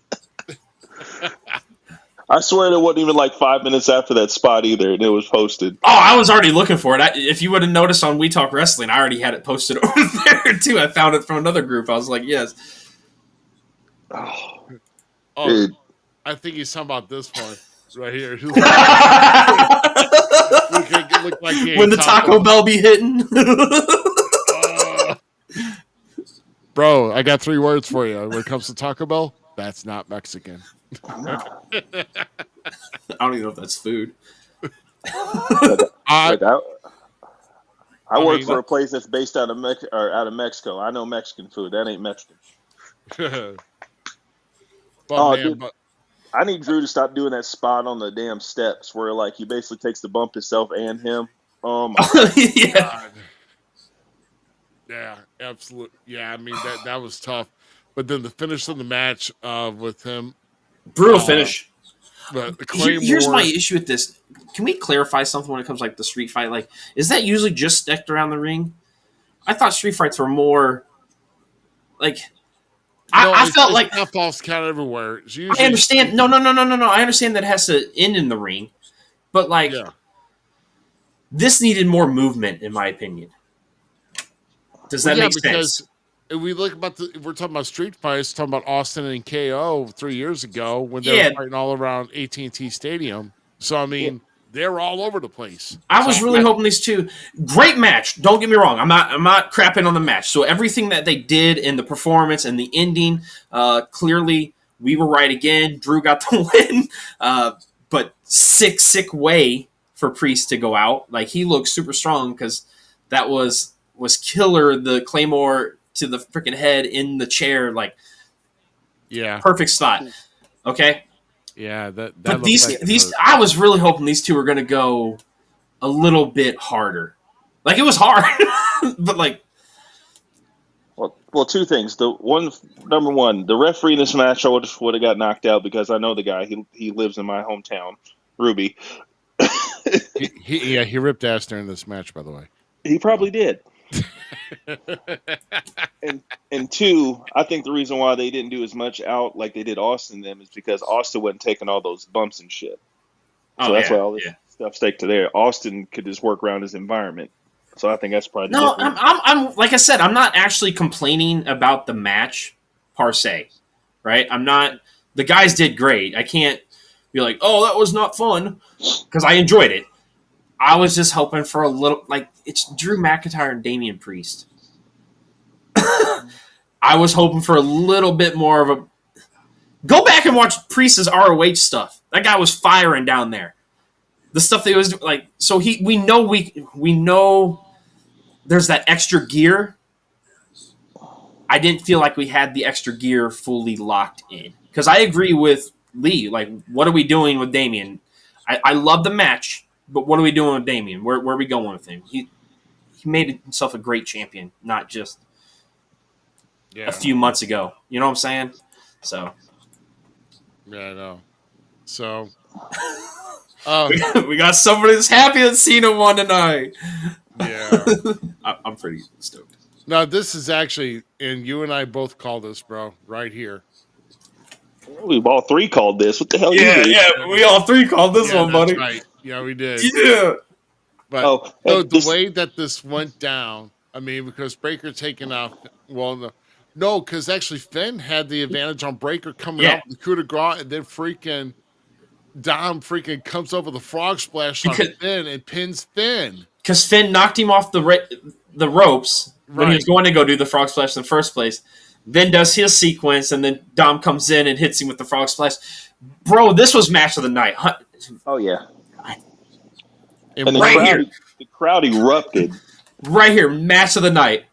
I swear it wasn't even like 5 minutes after that spot either, and it was posted. Oh, I was already looking for it. If you would have noticed on We Talk Wrestling, I already had it posted over there too. I found it from another group. I was like, yes. Oh, Oh, dude. I think he's talking about this one right here. Look like he When the Taco Bell be hitting. Bro, I got 3 words for you. When it comes to Taco Bell, that's not Mexican. I don't even know if that's food. I work mean, for a place that's based out of Mexico. I know Mexican food. That ain't Mexican. Dude, I need Drew to stop doing that spot on the damn steps where like he basically takes the bump himself and him. Oh my Yeah. God. Yeah, absolutely. Yeah, I mean that was tough. But then the finish of the match with him, Brutal finish. the Claymore. Here's my issue with this. Can we clarify something when it comes to, like, the street fight? Like, is that usually just stacked around the ring? I thought street fights were more like. I felt like not false count everywhere. It's I usually, understand. No. I understand that it has to end in the ring, but like this needed more movement, in my opinion. Does that make sense? If we look we're talking about street fights, talking about Austin and KO 3 years ago when they were fighting all around AT&T Stadium. So I mean, they were all over the place. I was really hoping these two great match. Don't get me wrong. I'm not crapping on the match. So everything that they did in the performance and the ending, clearly we were right again. Drew got the win, but sick way for Priest to go out. Like he looked super strong because that was killer. The Claymore to the freaking head in the chair, like perfect spot. Okay. Yeah, but these I was really hoping these two were going to go a little bit harder. Like it was hard, but like. Well, 2 things. Number one, the referee in this match I would have got knocked out because I know the guy. He lives in my hometown, Ruby. he ripped ass during this match, by the way. He probably did. and 2, I think the reason why they didn't do as much out like they did Austin them is because Austin wasn't taking all those bumps and shit. So that's why all this stuff stuck to there. Austin could just work around his environment. So I think that's probably no. I'm like I said, I'm not actually complaining about the match per se, right? I'm not. The guys did great. I can't be like, oh, that was not fun because I enjoyed it. I was just hoping for a little, like, it's Drew McIntyre and Damian Priest. I was hoping for a little bit more of a... Go back and watch Priest's ROH stuff. That guy was firing down there. The stuff that he was like... So we know there's that extra gear. I didn't feel like we had the extra gear fully locked in. Because I agree with Lee. Like, what are we doing with Damian? I love the match. But what are we doing with Damian? Where are we going with him? He made himself a great champion, not just a few months ago. You know what I'm saying? So. Yeah, I know. So. We got somebody that's happy that Cena won tonight. Yeah. I'm pretty stoked. Now, this is actually, and you and I both called this, bro, right here. We've all 3 called this. What the hell? Yeah, we all 3 called this one, buddy. Right. Yeah, we did. Yeah. But the way that this went down, I mean, because Breaker taking out, no, because actually Finn had the advantage on Breaker coming out with the coup de grace, and then freaking Dom comes over the frog splash on Finn and pins Finn. Because Finn knocked him off the ropes when he was going to go do the frog splash in the first place. Then does his sequence, and then Dom comes in and hits him with the frog splash. Bro, this was match of the night. Oh yeah, And and Right here. the crowd erupted. Right here, match of the night.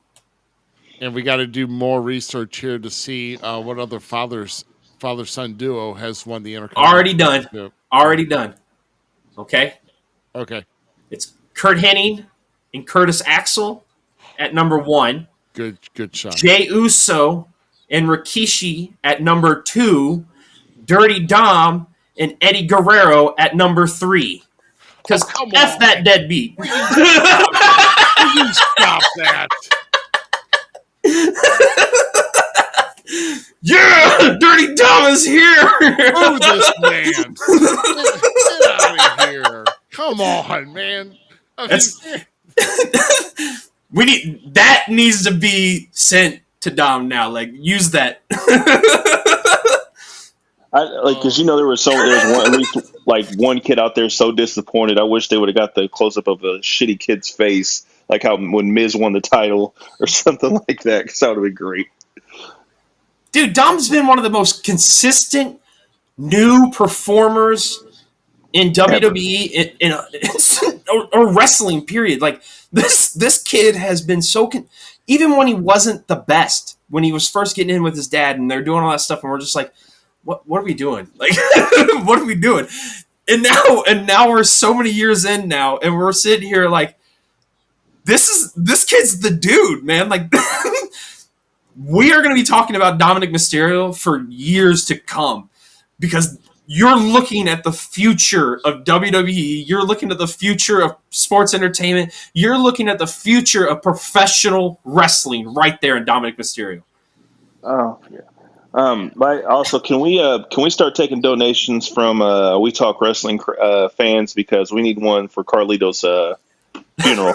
And we got to do more research here to see what other father-son duo has won the Intercontinental. Already done. Championship. Already done. Okay? Okay, It's Kurt Hennig and Curtis Axel at number 1. good shot. Jey Uso and Rikishi at number 2. Dirty Dom and Eddie Guerrero at number 3. Because come F on. that deadbeat. You stop that. Yeah! Dirty Dom is here! Boo this man. Get out of here. Come on, man. I mean, That's- That needs to be sent to Dom now. Like, use that. Because there was at least like one kid out there so disappointed. I wish they would have got the close up of a shitty kid's face, like how when Miz won the title or something like that. Because that would have been great. Dude, Dom's been one of the most consistent new performers in WWE or wrestling. Period. Like this kid has been so even when he wasn't the best, when he was first getting in with his dad, and they're doing all that stuff, and we're just like, what are we doing? Like, what are we doing? And now we're so many years in now, and we're sitting here like, this kid's the dude, man. Like. We are going to be talking about Dominic Mysterio for years to come because you're looking at the future of WWE. You're looking at the future of sports entertainment. You're looking at the future of professional wrestling right there in Dominic Mysterio. Oh yeah. But also, can we start taking donations from We Talk Wrestling fans because we need one for Carlito's funeral.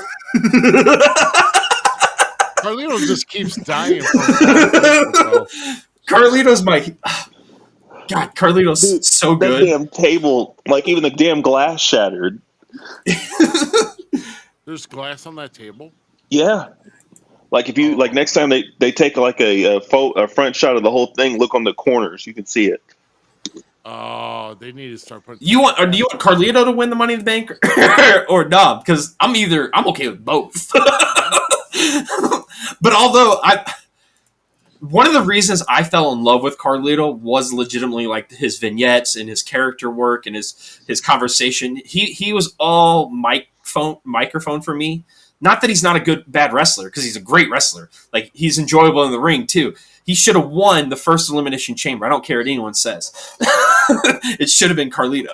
Carlito just keeps dying. Carlito's my God. Carlito's Dude, so that good. damn table, like even the damn glass shattered. There's glass on that table. Yeah. Like if you next time they take like a front shot of the whole thing, look on the corners, you can see it. Oh, they need to start putting. Do you want Carlito to win the Money in the Bank or Dom? Because I'm okay with both. But although one of the reasons I fell in love with Carlito was legitimately like his vignettes and his character work and his conversation. He was all microphone for me. Not that he's not a bad wrestler, because he's a great wrestler. Like, he's enjoyable in the ring too. He should have won the first Elimination Chamber. I don't care what anyone says. It should have been Carlito.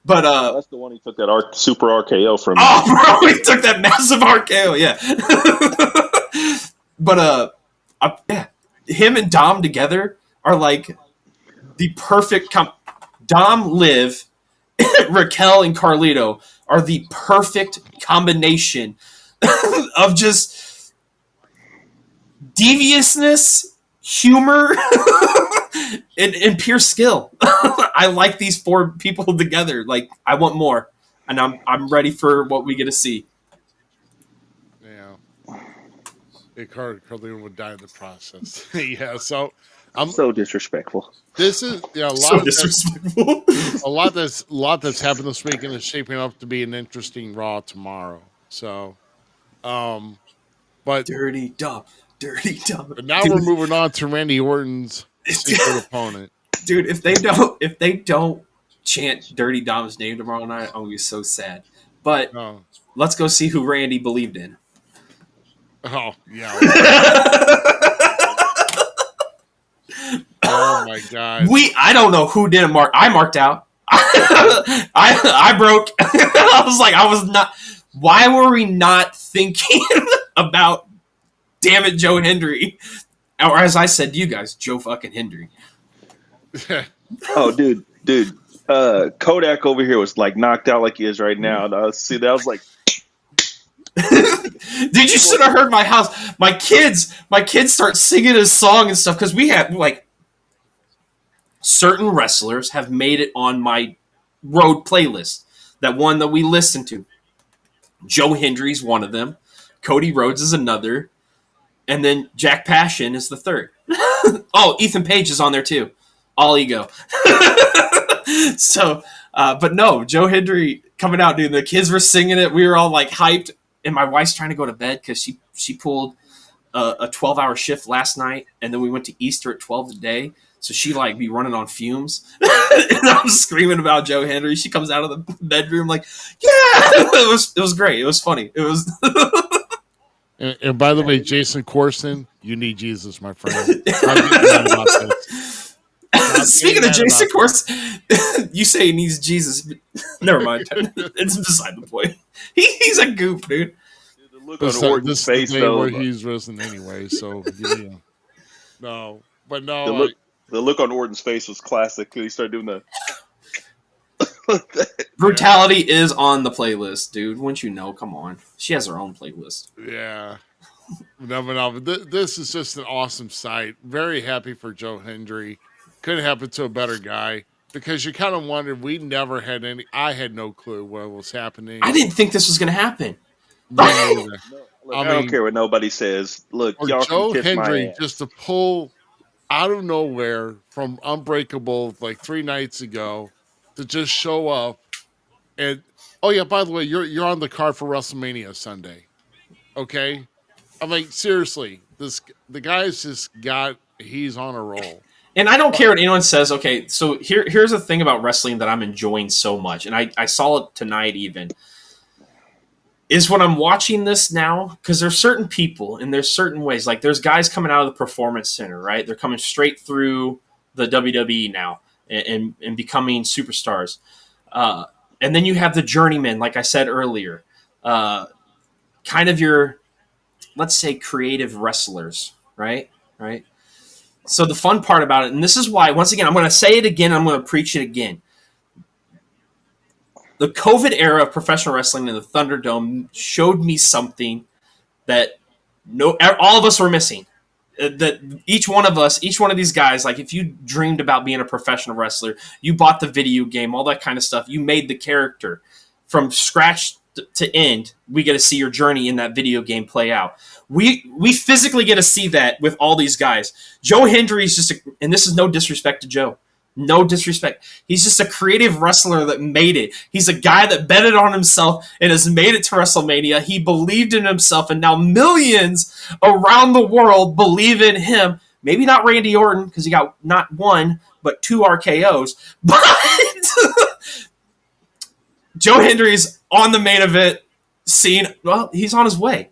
But that's the one he took that super RKO from. Oh, bro, he took that massive RKO, yeah. But yeah, him and Dom together are like the perfect Dom, Liv, Raquel, and Carlito are the perfect combination of just deviousness, humor, and pure skill. I like these 4 people together. Like, I want more, and I'm ready for what we get to see. Yeah, Carlito would die in the process. Yeah, so I'm so disrespectful. This is a lot So of disrespectful. a lot that's happened this week and is shaping up to be an interesting Raw tomorrow. So, but Dirty Dom. But now we're moving on to Randy Orton's secret opponent. Dude, if they don't chant Dirty Dom's name tomorrow night, I'm gonna be so sad. But let's go see who Randy believed in. Oh yeah. Oh my god. I don't know who didn't mark. I marked out. I broke. I was not. Why were we not thinking about? Damn it, Joe Hendry. Or as I said to you guys, Joe fucking Hendry. Oh, dude. Kodak over here was like knocked out like he is right now. And I was like, Dude, you should have heard my house. My kids start singing his song and stuff because we have like certain wrestlers have made it on my road playlist. That one that we listen to. Joe Hendry's one of them. Cody Rhodes is another. And then Jack Passion is the third. Oh, Ethan Page is on there too. all ego. So, but no, Joe Hendry coming out, dude. The kids were singing it. We were all like hyped, and my wife's trying to go to bed because she pulled a 12-hour shift last night, and then we went to Easter at 12 today. So she like be running on fumes, and I'm screaming about Joe Hendry. She comes out of the bedroom like, yeah, it was great. It was funny. It was. And by the way, Jason Corson, you need Jesus, my friend. I'm getting mad about this. Speaking of Jason Corson, you say he needs Jesus. Never mind. It's beside the point. He's a goof, dude. The look on Orton's face, the day though. where he's risen anyway, so no, but no. The look on Orton's face was classic. He started doing the brutality is on the playlist, dude. Wouldn't you know? Come on, she has her own playlist. Yeah, no. But this is just an awesome sight. Very happy for Joe Hendry. Couldn't happen to a better guy because you kind of wondered. We never had any. I had no clue what was happening. I didn't think this was going to happen. I don't care what nobody says. Look, y'all Joe can kiss Hendry my ass. just to pull out of nowhere from Unbreakable like 3 nights ago to just show up and oh yeah, by the way, you're on the card for WrestleMania Sunday. Okay? I mean, seriously, the guy's just he's on a roll. And I don't care what anyone says. Okay, so here's the thing about wrestling that I'm enjoying so much, and I saw it tonight even, is when I'm watching this now, because there's certain people and there's certain ways. Like there's guys coming out of the Performance Center, right? They're coming straight through the WWE now and becoming superstars. And then you have the journeyman, like I said earlier, kind of your, let's say, creative wrestlers, right? Right. So the fun part about it, and this is why, once again, I'm going to say it again, I'm going to preach it again. The COVID era of professional wrestling in the Thunderdome showed me something that all of us were missing. That each one of these guys, like if you dreamed about being a professional wrestler, you bought the video game, all that kind of stuff, you made the character from scratch to end. We get to see your journey in that video game play out. We physically get to see that with all these guys. Joe Hendry is just and this is no disrespect to Joe. No disrespect. He's just a creative wrestler that made it. He's a guy that betted on himself and has made it to WrestleMania. He believed in himself, and now millions around the world believe in him. Maybe not Randy Orton, because he got not 1, but 2 RKOs. But Joe Hendry's on the main event scene. Well, he's on his way.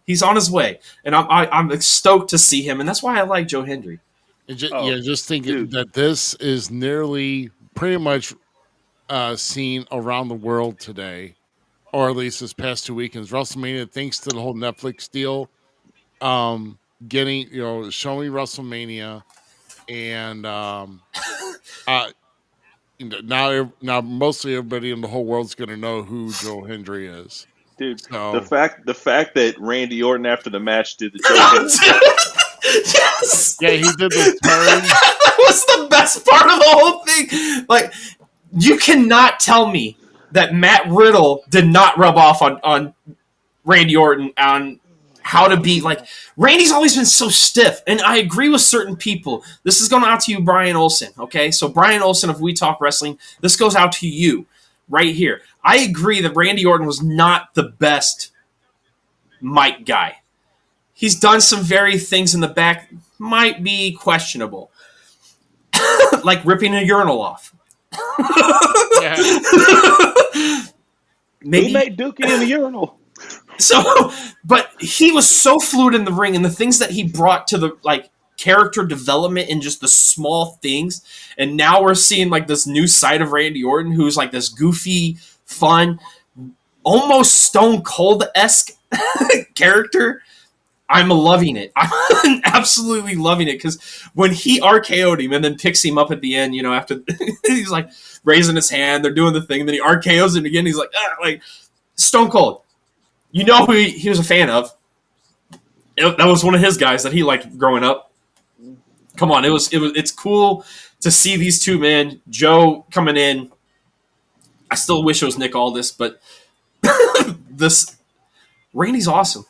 And I'm stoked to see him, and that's why I like Joe Hendry. Just thinking that this is nearly pretty much seen around the world today, or at least this past 2 weekends. WrestleMania, thanks to the whole Netflix deal, showing WrestleMania, and now mostly everybody in the whole world's going to know who Joe Hendry is. Dude, so, the fact that Randy Orton after the match did the Joe Hendry. Yes. Yeah, he did the turn. That was the best part of the whole thing. Like, you cannot tell me that Matt Riddle did not rub off on Randy Orton on how to be like. Randy's always been so stiff, and I agree with certain people. This is going out to you, Brian Olsen. Okay, so Brian Olsen of We Talk Wrestling, this goes out to you right here. I agree that Randy Orton was not the best mic guy. He's done some very things in the back might be questionable, like ripping a urinal off. Maybe he made Dookie in the urinal. So, but he was so fluid in the ring, and the things that he brought to the character development and just the small things. And now we're seeing like this new side of Randy Orton, who's like this goofy, fun, almost Stone Cold-esque character. I'm loving it. I'm absolutely loving it, because when he RKO'd him and then picks him up at the end, after he's like raising his hand, they're doing the thing, and then he RKO's him again. He's like, like Stone Cold. You know who he was a fan of? That was one of his guys that he liked growing up. Come on, it's cool to see these two, man. Joe coming in. I still wish it was Nick Aldis, but Randy's awesome.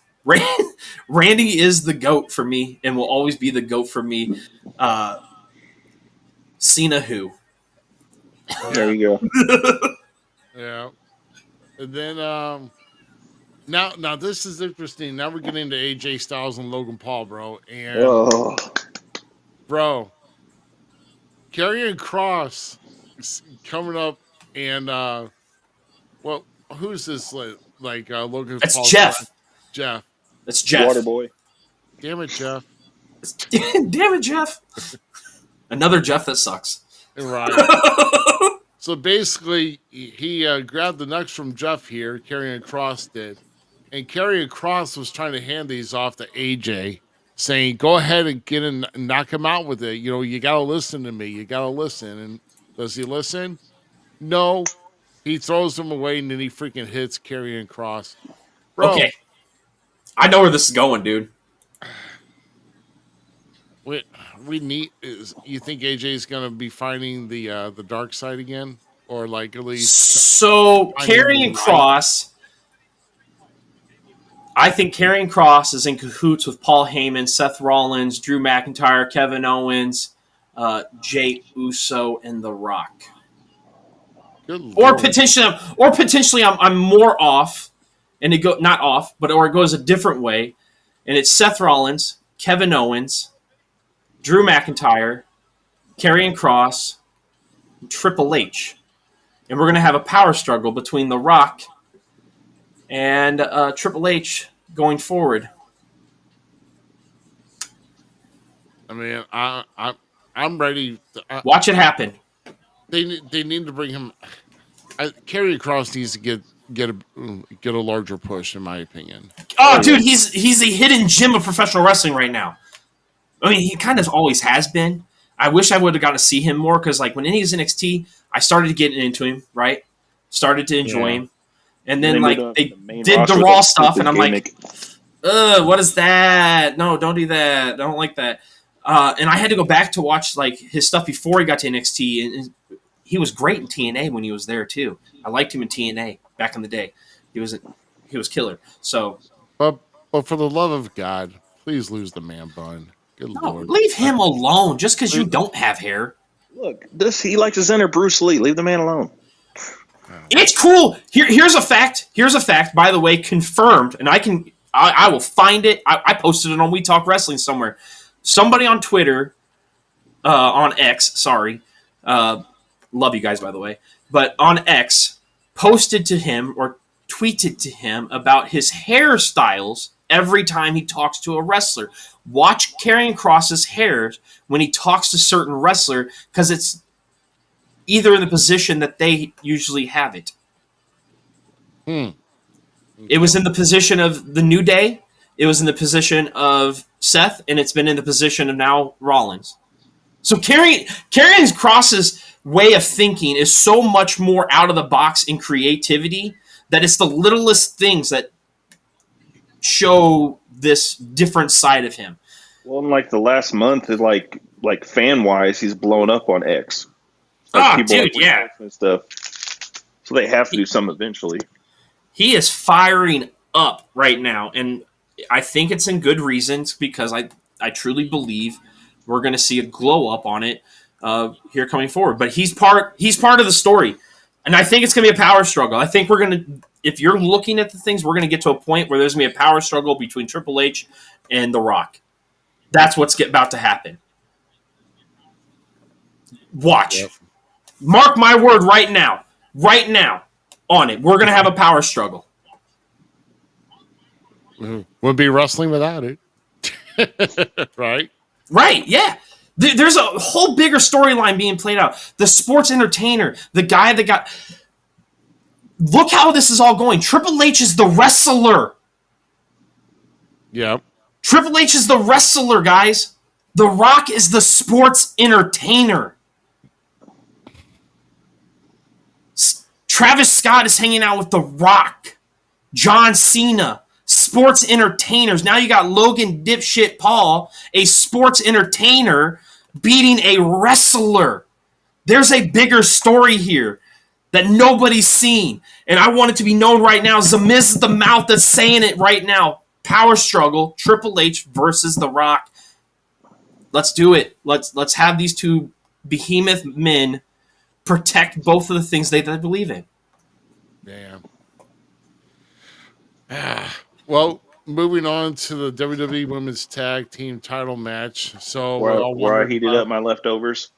Randy is the GOAT for me and will always be the GOAT for me. Cena who? There you go. Yeah. And then now this is interesting. Now we're getting into AJ Styles and Logan Paul, bro. And Oh, bro, Karrion Cross is coming up and well, who's this Logan That's Paul's Jeff. friend? Jeff. That's Jeff. Waterboy. Damn it, Jeff. Damn it, Jeff. Another Jeff that sucks. Right. So basically, he grabbed the nuts from Jeff here. Karrion Cross did, and Karrion Cross was trying to hand these off to AJ, saying, "Go ahead and get and knock him out with it. You know, you gotta listen to me. You gotta listen." And does he listen? No. He throws him away, and then he freaking hits Karrion Cross. Bro, Okay. I know where this is going, dude. we need is. You think AJ's gonna be finding the dark side again, or like at least? So, Karrion Cross, I think Karrion Cross is in cahoots with Paul Heyman, Seth Rollins, Drew McIntyre, Kevin Owens, Jey Uso, and The Rock. Good Or Lord. potentially, I'm more off, and it go not off, or it goes a different way, and it's Seth Rollins, Kevin Owens, Drew McIntyre, Karrion Cross, and Triple H, and we're gonna have a power struggle between The Rock and Triple H going forward. I mean, I'm ready. Watch it happen. They need to bring him. Karrion Cross needs to get a larger push, in my opinion. Oh, dude, he's a hidden gem of professional wrestling right now. I mean, he kind of always has been. I wish I would have gotten to see him more because, like, when he was NXT, I started to get into him, right? Started to enjoy him. And then, like, they did the Raw stuff, and I'm like, what is that? No, don't do that. I don't like that. And I had to go back to watch, like, his stuff before he got to NXT, and he was great in TNA when he was there, too. I liked him in TNA back in the day. He was killer. So, But for the love of God, please lose the man bun. Good no, Lord. leave him alone just because you don't have hair. Look, he likes his inner Bruce Lee. Leave the man alone. It's cool. Here's a fact. Here's a fact, by the way, confirmed, and I will find it. I posted it on We Talk Wrestling somewhere. Somebody on Twitter, on X, sorry, love you guys, by the way, but on X posted to him or tweeted to him about his hairstyles every time he talks to a wrestler. Watch Karrion Cross's hair when he talks to certain wrestler because it's either in the position that they usually have it. It was in the position of the New Day. It was in the position of Seth, and it's been in the position of now Rollins. So Karrion Cross's way of thinking is so much more out of the box in creativity that it's the littlest things that show this different side of him. Well, in like the last month, like fan wise, he's blown up on X. Dude, yeah. And stuff. So they have to do something eventually. He is firing up right now, and I think it's in good reasons because I truly believe we're going to see a glow up on it here coming forward. But he's part of the story, and I think it's going to be a power struggle. I think we're going to, if you're looking at the things, we're going to get to a point where there's going to be a power struggle between Triple H and The Rock. That's what's about to happen. Watch. Yep. Mark my word right now on it. We're going to have a power struggle. Wouldn't be wrestling without it. Right? Right, yeah. There's a whole bigger storyline being played out. The sports entertainer, the guy that got... Look how this is all going. Triple H is the wrestler. Yep. Triple H is the wrestler, guys. The Rock is the sports entertainer. Travis Scott is hanging out with The Rock. John Cena. Sports entertainers. Now you got Logan Dipshit Paul, a sports entertainer, beating a wrestler. There's a bigger story here that nobody's seen. And I want it to be known right now. Zmiz is the mouth that's saying it right now. Power struggle. Triple H versus The Rock. Let's do it. Let's have these two behemoth men protect both of the things they believe in. Damn. Well, moving on to the WWE Women's Tag Team Title match. So we're all Where I wondering heated about- up my leftovers.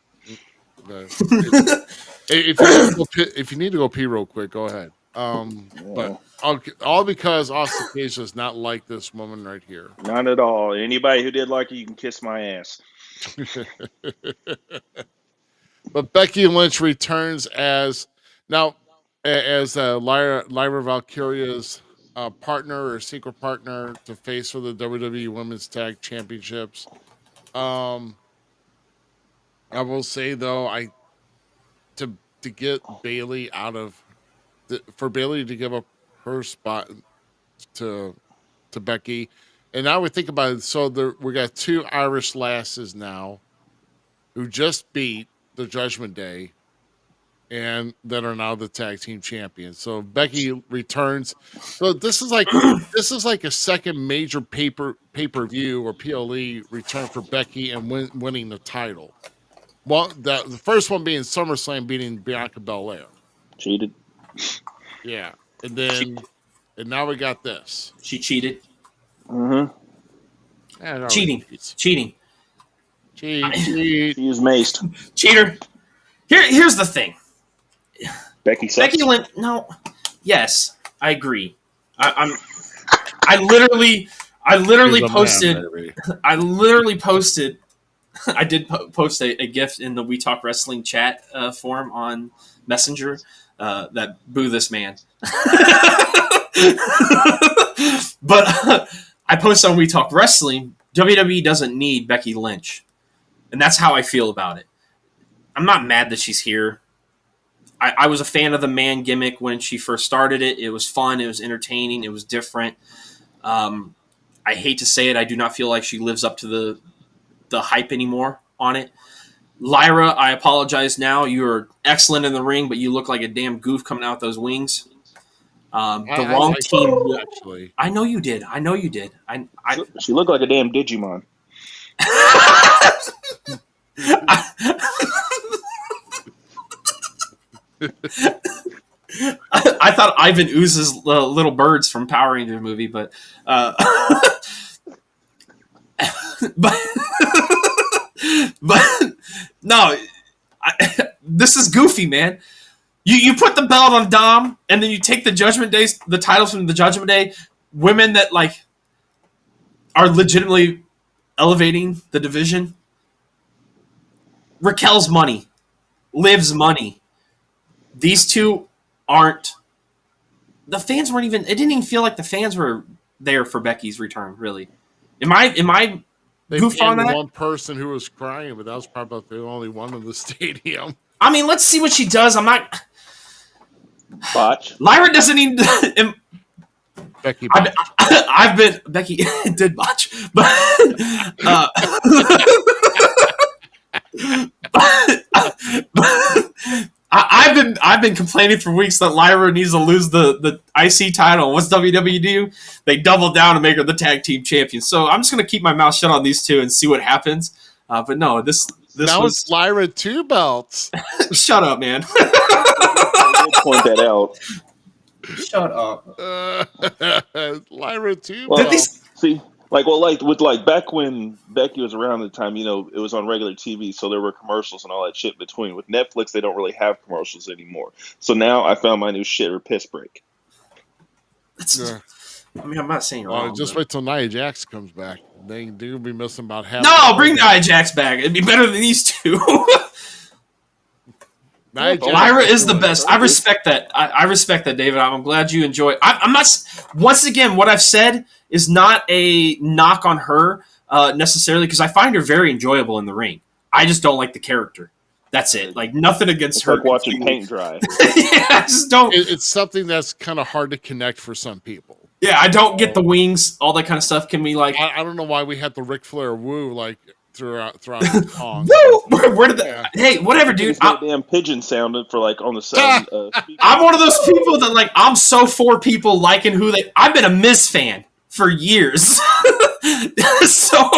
if you need to go pee real quick, go ahead. But all because Austin Cage does not like this woman right here. Not at all. Anybody who did like it, you can kiss my ass. But Becky Lynch returns as Lyra Valkyria's partner or secret partner to face for the WWE Women's Tag Championships. I will say though, to get Bayley for Bayley to give up her spot to Becky, and now we think about it. So we got two Irish lasses now who just beat the Judgment Day and that are now the tag team champions. So Becky returns. So this is like a second major pay-per-view or PLE return for Becky and winning the title. Well, the first one being SummerSlam beating Bianca Belair. Cheated. Yeah. And now we got this. She cheated. Mm-hmm. Cheating. She was maced. Cheater. Here's the thing. Becky sucks. Becky Lynch. No. Yes, I agree. I literally posted. I literally posted. I did post a GIF in the We Talk Wrestling chat forum on Messenger that boo this man. But I posted on We Talk Wrestling. WWE doesn't need Becky Lynch, and that's how I feel about it. I'm not mad that she's here. I was a fan of the man gimmick when she first started it. It was fun. It was entertaining. It was different. I hate to say it. I do not feel like she lives up to the hype anymore on it. Lyra, I apologize now. You are excellent in the ring, but you look like a damn goof coming out with those wings. The wrong team. Actually, I know you did. She looked like a damn Digimon. I thought Ivan Ooze's little birds from Power Rangers movie, but no, this is goofy, man. You put the belt on Dom, and then you take the titles from the Judgment Day, women that like are legitimately elevating the division. Raquel's money, Liv's money. These two aren't. The fans weren't even. It didn't even feel like the fans were there for Becky's return. Really, am I goofed on that? One person who was crying, but that was probably about the only one in the stadium. I mean, let's see what she does. I'm not. Botch. Lyra doesn't even. Becky. I've been Becky did botch, but I've been complaining for weeks that Lyra needs to lose the IC title. What's WWE do? They double down and make her the tag team champion. So I'm just gonna keep my mouth shut on these two and see what happens. But no, this now was it's Lyra 2 belts. Shut up, man. Point that out. Shut up. Lyra 2 Well, belts. see, back when Becky was around at the time, it was on regular TV, so there were commercials and all that shit between. With Netflix, they don't really have commercials anymore. So now I found my new shit or piss break. Yeah. I mean, I'm not saying you're wrong. Just wait till Nia Jax comes back. They do be missing about half. No, bring Nia Jax back. It'd be better than these two. Lyra is the best. I respect that. I respect that, David. I'm glad you enjoy it. I'm not. Once again, what I've said is not a knock on her necessarily, because I find her very enjoyable in the ring. I just don't like the character. That's it. Like, nothing against her. Like watching paint dry. Yeah, I just don't. It's something that's kind of hard to connect for some people. Yeah, I don't get the wings, all that kind of stuff. Can we like? I don't know why we had the Ric Flair woo like throughout the song. Woo! Where did that? Yeah. Hey, whatever, dude. Damn pigeon sounded for like on the sound. I'm one of those people that like. I'm so for people liking who they. I've been a Miz fan for years. So,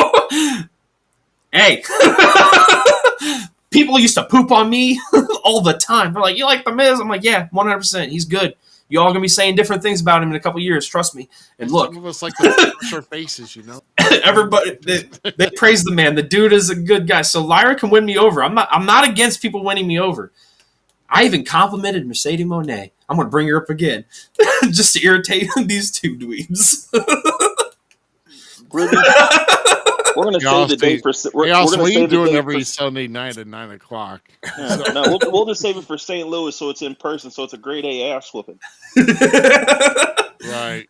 hey, People used to poop on me all the time. They're like, "You like the Miz?" I'm like, "Yeah, 100%. He's good. You all gonna be saying different things about him in a couple years. Trust me." And look, Some of us like to push our faces, you know. everybody they praise the man. The dude is a good guy. So Lyra can win me over. I'm not against people winning me over. I even complimented Mercedes Monet. I'm gonna bring her up again, just to irritate these two dweebs. Really? We're gonna Yeah, save the date for. We're also, gonna what are you save the doing date every for. Sunday night at 9:00? Yeah, no, we'll just save it for St. Louis, so it's in person, so it's a grade A ass whooping. Right.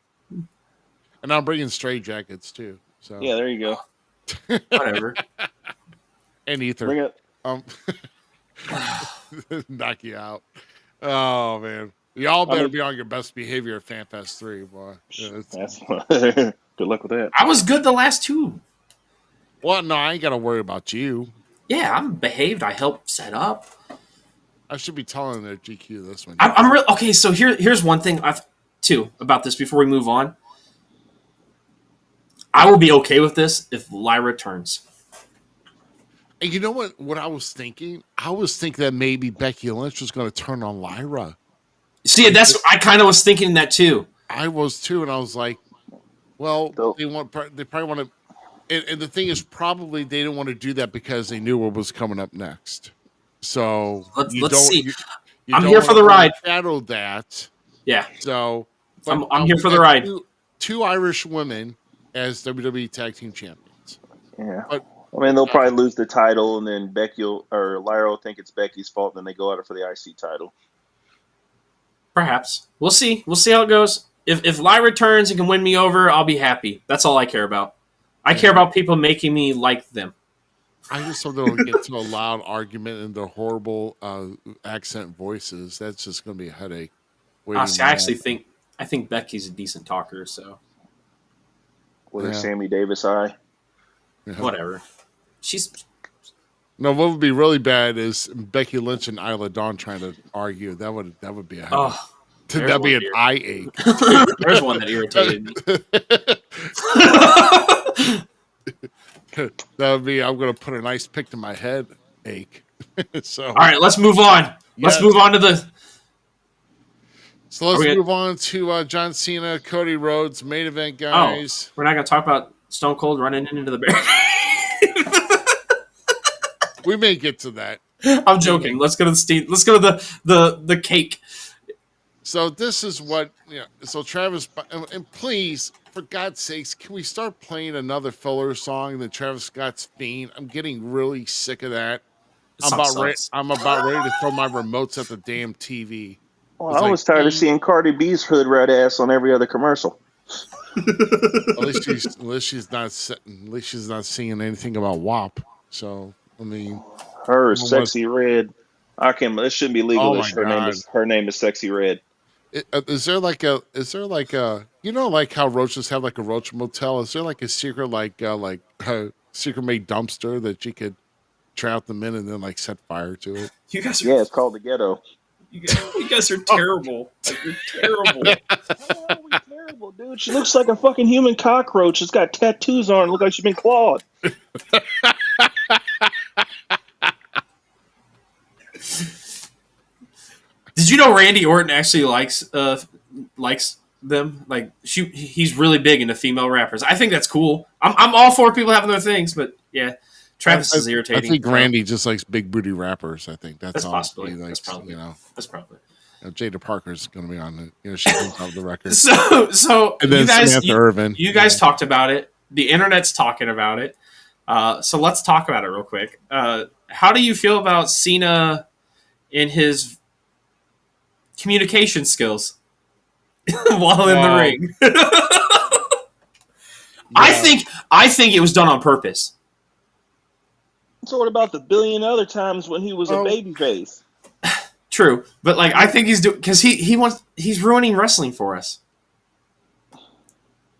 And I'm bringing stray jackets too. So Yeah, there you go. Whatever. And ether. Bring it. Knock you out. Oh man. Y'all better I mean- be on your best behavior at FanFest 3, boy. Yeah, That's good luck with that. I was good the last two. well, no, I ain't gotta worry about you. Yeah, I'm behaved. I helped set up. I should be telling their GQ this one. I'm real okay. So here's one thing too about this before we move on. I will be okay with this if Lyra turns. And you know what I was thinking? I was thinking that maybe Becky Lynch was going to turn on Lyra. See, I kind of was thinking that too. I was too, and I was like, well, they probably want to. And the thing is, probably they didn't want to do that because they knew what was coming up next. So let's see. You I'm don't here for the ride. Shadow that. Yeah. So I'm here for the ride. Two Irish women as WWE Tag Team Champions. Yeah. But, I mean, they'll probably lose the title, and then Lyra will think it's Becky's fault, and then they go at her for the IC title. Perhaps. We'll see. We'll see how it goes. If Lyra turns and can win me over, I'll be happy. That's all I care about. I care about people making me like them. I just hope they don't get to a loud argument in their horrible accent voices. That's just going to be a headache. Honestly, I think Becky's a decent talker, so With her Sammy Davis eye. Yeah. whatever. She's No, what would be really bad is Becky Lynch and Isla Dawn trying to argue. That would be a headache. That'd be an eye ache. There's one that irritated me. That would be. I'm going to put a nice pick to my head ache. So All right, let's move on. Let's move on to the. So let's move on to John Cena, Cody Rhodes, main event, guys. We're not going to talk about Stone Cold running into the barricade. We may get to that. I'm joking. Let's go to Let's go to the cake. So this is what. So Travis, and please, for God's sakes, can we start playing another filler song than Travis Scott's Fiend? I'm getting really sick of that. I'm about ready to throw my remotes at the damn TV. Well, I was tired of seeing Cardi B's hood rat ass on every other commercial. At least she's not seeing anything about WAP. So I mean, her Sexy Red. I can't. This shouldn't be legal. Oh her name is Sexy Red. Is there like a like how roaches have like a roach motel? Is there like a secret secret made dumpster that you could trap them in and then like set fire to it? You guys are, it's called the ghetto. You guys are terrible. Like, you're terrible. Oh, we're terrible, dude. She looks like a fucking human cockroach. She's got tattoos on her. Look like she's been clawed. Did you know Randy Orton actually likes them? Like he's really big into female rappers. I think that's cool. I'm all for people having their things, but yeah, Travis is irritating. I think Randy just likes big booty rappers. I think that's all possibly. he likes. That's probably. Jada Parker's going to be on it. She comes off the record. So and then you guys, Samantha Irvin. You guys talked about it. The internet's talking about it. So let's talk about it real quick. How do you feel about Cena in his communication skills while in the ring? I think it was done on purpose. So what about the billion other times when he was a babyface? True, but like I think he's doing because he's ruining wrestling for us.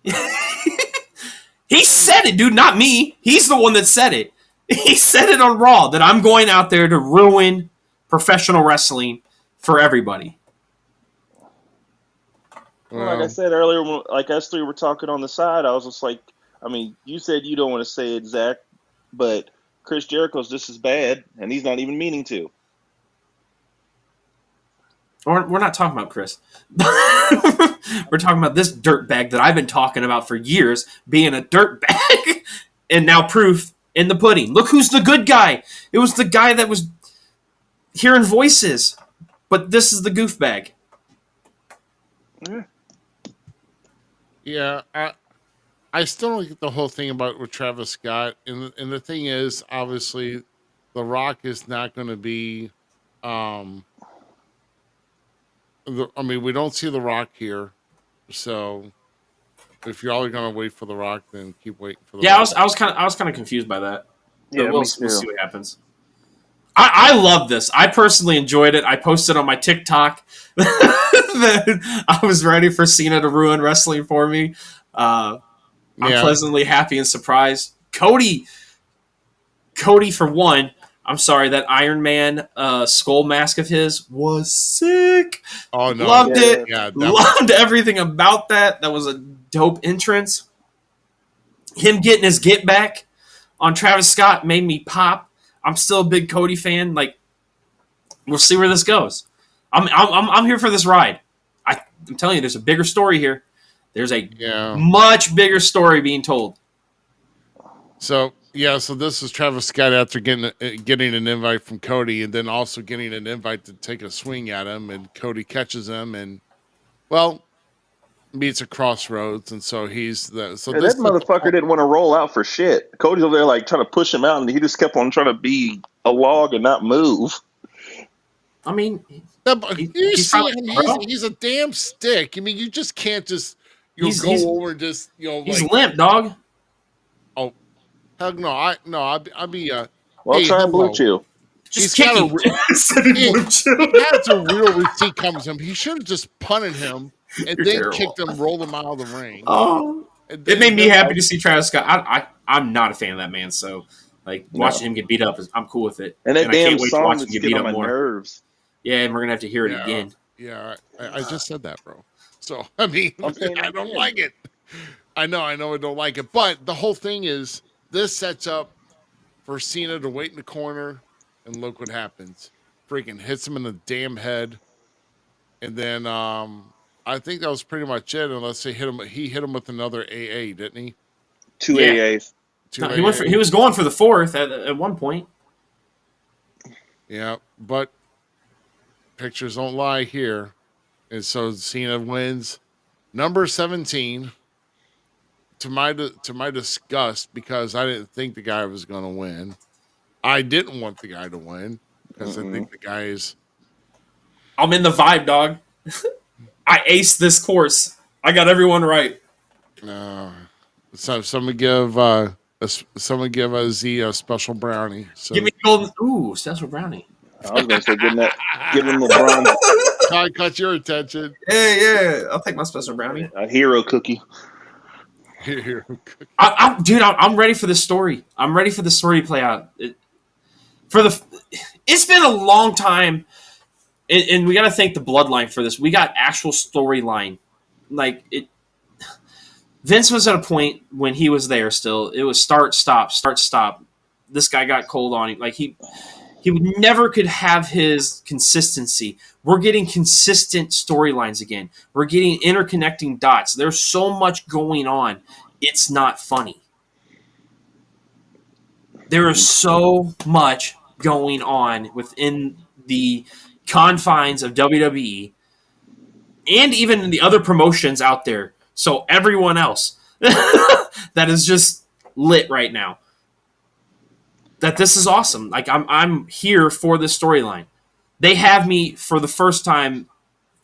He said it, dude, not me. He's the one that said it. He said it on Raw that I'm going out there to ruin professional wrestling for everybody. Well, like I said earlier, like us three were talking on the side, I was just like, I mean, you said you don't want to say it, Zach, but Chris Jericho's just as bad, and he's not even meaning to. We're not talking about Chris. We're talking about this dirtbag that I've been talking about for years being a dirtbag, and now proof in the pudding. Look who's the good guy. It was the guy that was hearing voices, but this is the goof bag. Yeah, I still don't get the whole thing about with Travis Scott, and the thing is, obviously, The Rock is not going to be. I mean, we don't see The Rock here, so if you're all going to wait for The Rock, then keep waiting for the. Yeah, Rock. I was kind of confused by that. Yeah, But we'll me too. see what happens. I love this. I personally enjoyed it. I posted on my TikTok that I was ready for Cena to ruin wrestling for me. I'm pleasantly happy and surprised. Cody, for one, I'm sorry, that Iron Man skull mask of his was sick. Oh no, Loved it. Yeah, loved everything about that. That was a dope entrance. Him getting his get back on Travis Scott made me pop. I'm still a big Cody fan. Like, we'll see where this goes. I'm here for this ride. I'm telling you, there's a bigger story here. There's a much bigger story being told. So this is Travis Scott after getting an invite from Cody, and then also getting an invite to take a swing at him, and Cody catches him, and meets a crossroads, and so that motherfucker didn't want to roll out for shit. Cody's over there like trying to push him out, and he just kept on trying to be a log and not move. I mean, he's a damn stick. I mean, you just can't just go over and just he's limp, dog. Oh, heck no! I'd be well, try and Blue Chew. He's got a real receipt comes to him. He should have just punted him and then kicked him, rolled him out of the ring. Oh, it made me happy to see Travis Scott. I'm not a fan of that man, so watching him get beat up, I'm cool with it. And that I damn can't wait to song watch him that's get getting beat on up my more. nerves. Yeah, and we're gonna have to hear it again. Yeah, I just said that, bro. So I mean, I don't like it. I know I don't like it, but the whole thing is this sets up for Cena to wait in the corner, and look what happens. Freaking hits him in the damn head, and then I think that was pretty much it. Unless he hit him with another AA, didn't he? Two AAs. No, he was going for the fourth at one point. Yeah, but pictures don't lie here, and so Cena wins number 17. To my disgust, because I didn't think the guy was going to win. I didn't want the guy to win because I think the guy is. I'm in the vibe, dog. I aced this course. I got everyone right. No, so someone give Z a special brownie. So. Give me golden. Ooh, special brownie. I was going to say give him LeBron. I caught your attention. Yeah. I'll take my special brownie. A hero cookie. I'm ready for this story. I'm ready for the story to play out. It's been a long time, and we got to thank the Bloodline for this. We got actual storyline. Vince was at a point when he was there still. It was start, stop. This guy got cold on him. He never could have his consistency. We're getting consistent storylines again. We're getting interconnecting dots. There's so much going on. It's not funny. There is so much going on within the confines of WWE and even in the other promotions out there. So everyone else that is just lit right now. That this is awesome. I'm here for this storyline. They have me for the first time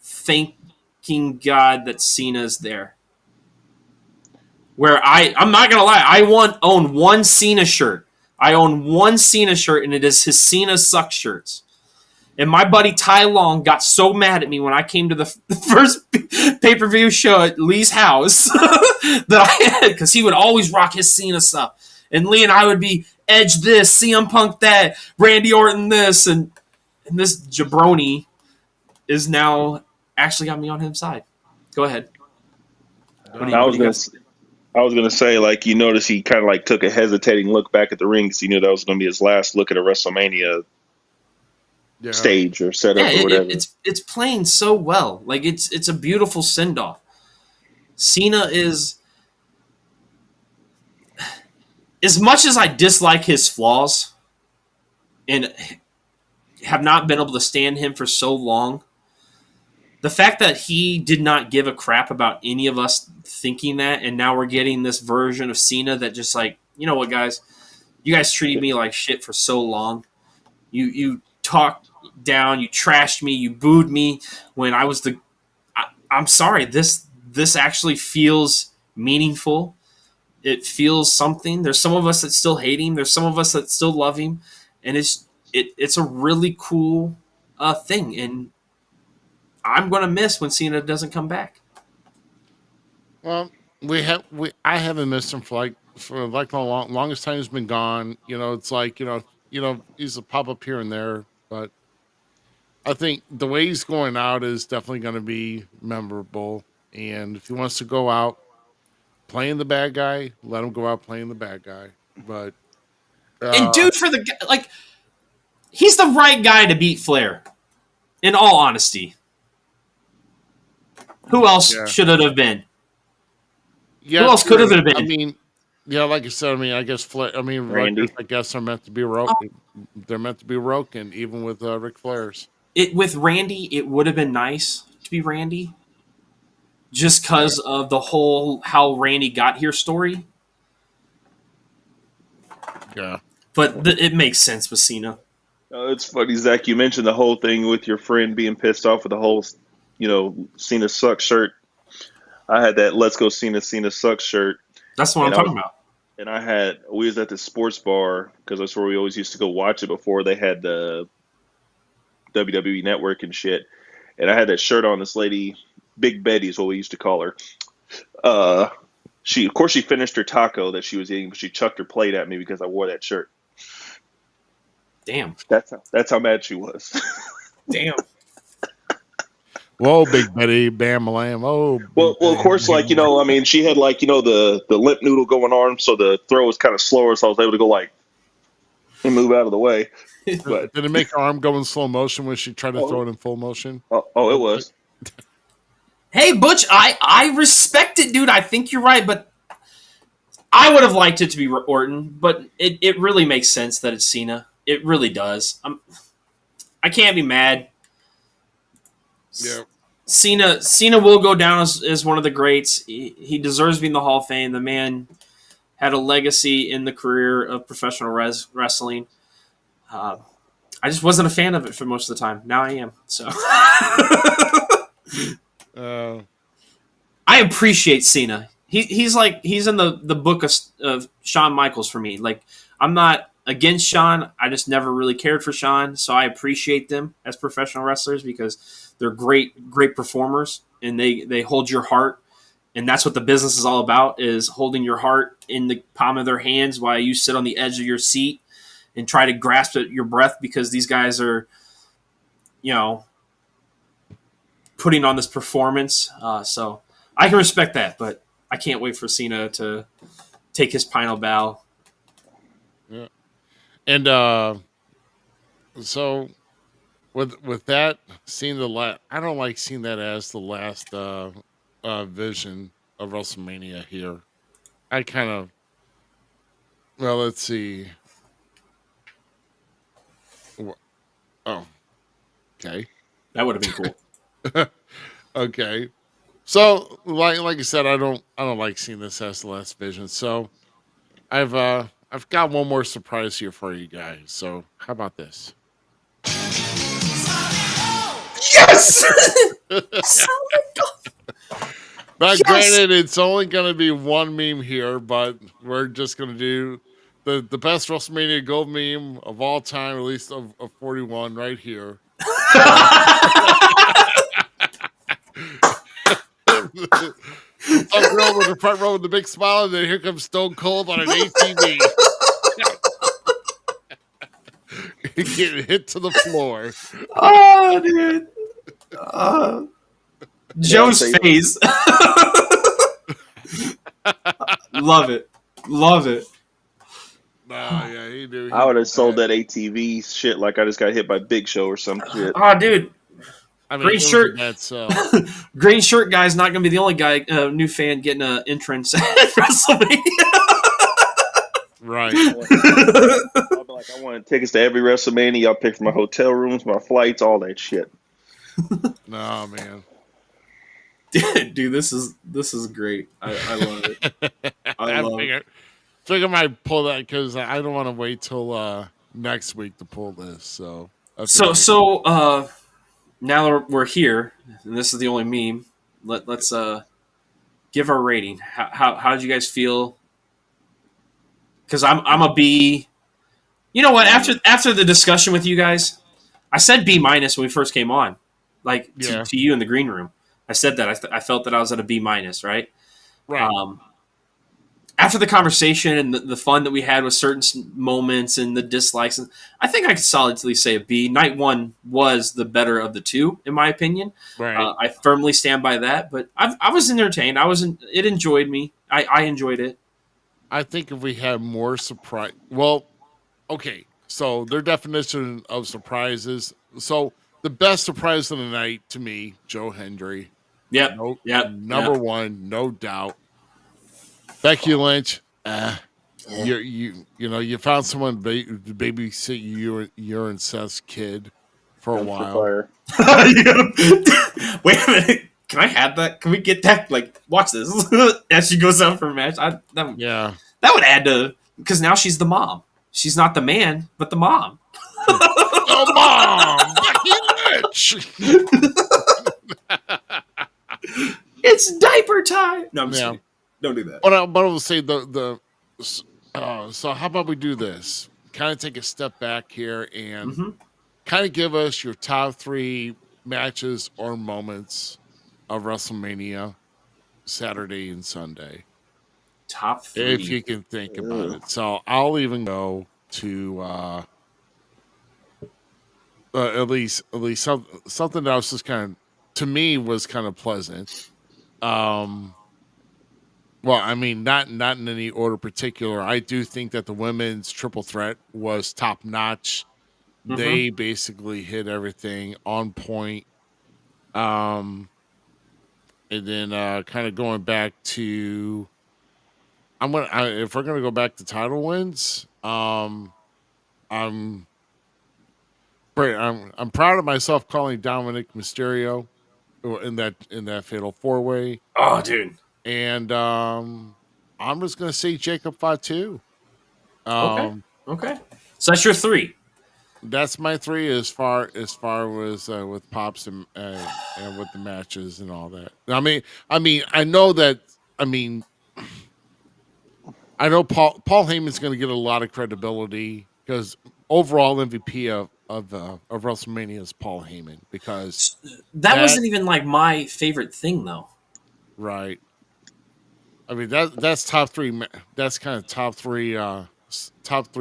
thanking God that Cena's there. Where I'm not gonna lie, I own one Cena shirt. I own one Cena shirt, and it is his Cena Suck shirts. And my buddy Ty Long got so mad at me when I came to the first pay-per-view show at Lee's house that I had, because he would always rock his Cena stuff. And Lee and I would be Edge this, CM Punk that, Randy Orton this, and this jabroni is now actually got me on his side. Go ahead. I was gonna say, like, you notice he kind of like took a hesitating look back at the ring because he knew that was gonna be his last look at a WrestleMania Yeah. stage or Yeah, setup or whatever. it's playing so well. Like it's a beautiful send off. Cena is, as much as I dislike his flaws and have not been able to stand him for so long, the fact that he did not give a crap about any of us thinking that, and now we're getting this version of Cena that just like, you know what, guys, you guys treated me like shit for so long. You talked down, you trashed me, you booed me when I was the. I'm sorry. This actually feels meaningful. It feels something. There's some of us that still hate him. There's some of us that still love him, and it's a really cool thing. And I'm gonna miss when Cena doesn't come back. Well, I haven't missed him for like the longest time he's been gone. You know, it's like he's a pop up here and there, but I think the way he's going out is definitely going to be memorable. And if he wants to go out playing the bad guy, let him go out playing the bad guy. But And dude, for the like, he's the right guy to beat Flair. In all honesty, who else Yeah. should it have been? yeah, Who else could have it been? I mean, yeah, like I said, I mean, I guess Randy. Rutgers, I guess are meant to be they're meant to be broken, even with Ric Flair's. With Randy, it would have been nice to be Randy, just because of the whole how Randy got here story. Yeah. But it makes sense with Cena. It's funny, Zach. You mentioned the whole thing with your friend being pissed off with the whole, Cena sucks shirt. I had that "Let's Go Cena sucks" shirt, That's what And I'm I talking about. and we was at the sports bar because that's where we always used to go watch it before they had the WWE Network and shit. And I had that shirt on. This lady, Big Betty is what we used to call her. She finished her taco that she was eating, but she chucked her plate at me because I wore that shirt. Damn. That's how mad she was. Damn. Whoa, Big Betty, Bam Lamb. Oh, Well, of course, like, I mean, she had like, the limp noodle going on, so the throw was kind of slower, so I was able to go like and move out of the way. But Did it make her arm go in slow motion when she tried to throw it in full motion? it was. Hey, Butch, I respect it, dude. I think you're right, but I would have liked it to be Orton, but it really makes sense that it's Cena. It really does. I can't be mad. Yeah. Cena will go down as one of the greats. He deserves to be in the Hall of Fame. The man had a legacy in the career of professional wrestling. I just wasn't a fan of it for most of the time. Now I am. So I appreciate Cena. He's in the book of Shawn Michaels for me. Like, I'm not against Shawn. I just never really cared for Shawn. So I appreciate them as professional wrestlers because they're great performers, and they hold your heart, and that's what the business is all about: is holding your heart in the palm of their hands while you sit on the edge of your seat and try to grasp at your breath because these guys are, putting on this performance. So I can respect that, but I can't wait for Cena to take his final bow. Yeah. And so with that, seeing I don't like seeing that as the last vision of WrestleMania here. I kind of, well, let's see. Oh, okay. That would have been cool. Okay. So like I said, I don't like seeing this as the last vision. So I've got one more surprise here for you guys. So how about this? Yes! But Yes! granted, it's only going to be one meme here, but we're just going to do the best WrestleMania Gold meme of all time, at least of 41, right here. Some girl with the front row with the big smile, and then here comes Stone Cold on an ATV. Getting hit to the floor. Oh, dude. Joe's face. Love it. Love it. Nah, yeah, he do. I would have sold that ATV shit like I just got hit by Big Show or some shit. Oh, dude. I mean, Green it was shirt. a bad sell. Green shirt guy's not going to be the only guy, new fan, getting an entrance at WrestleMania. Right. I'll be like, I want tickets to every WrestleMania. Y'all pick for my hotel rooms, my flights, all that shit. No, man. Dude, this is great. I love it. I love it. Figure I might pull that because I don't want to wait till next week to pull this. So now that we're here, and this is the only meme. Let's give our rating. How did you guys feel? Because I'm a B. You know what? After the discussion with you guys, I said B- when we first came on, like to you in the green room. I said that I felt that I was at a B-, right? right. After the conversation and the fun that we had with certain moments and the dislikes, and I think I could solidly say a B. Night one was the better of the two, in my opinion. Right. I firmly stand by that. But I was entertained. It enjoyed me. I enjoyed it. I think if we had more surprise, well, okay. So their definition of surprises. So the best surprise of the night to me, Joe Hendry. Yep. Number one, no doubt. Becky Lynch. You found someone to babysit your and Seth's kid for a while. Wait a minute. Can I have that? Can we get that? Like, watch this as she goes out for a match. That would add to, because now she's the mom. She's not the man, but the mom. Oh, mom, Becky Lynch. It's diaper time. No, I'm just kidding. Don't do that. But I will say so how about we do this? Kind of take a step back here and kind of give us your top 3 matches or moments of WrestleMania Saturday and Sunday. Top 3. If you can think about it. So I'll even go to at least something that was just kind of, to me, was kind of pleasant. Well, I mean, not in any order particular. I do think that the women's triple threat was top notch. They basically hit everything on point. And then kind of going back to, if we're gonna go back to title wins, I'm proud of myself calling Dominic Mysterio in that fatal 4-way. Oh, dude. And I'm just gonna say Jacob Fatu. Okay. So that's your 3. That's my 3 as far as with Pops and with the matches and all that. I mean, I know that. I know Paul Heyman's going to get a lot of credibility because overall MVP of WrestleMania is Paul Heyman, because that wasn't even like my favorite thing though. Right. I mean that's top 3. That's kind of top 3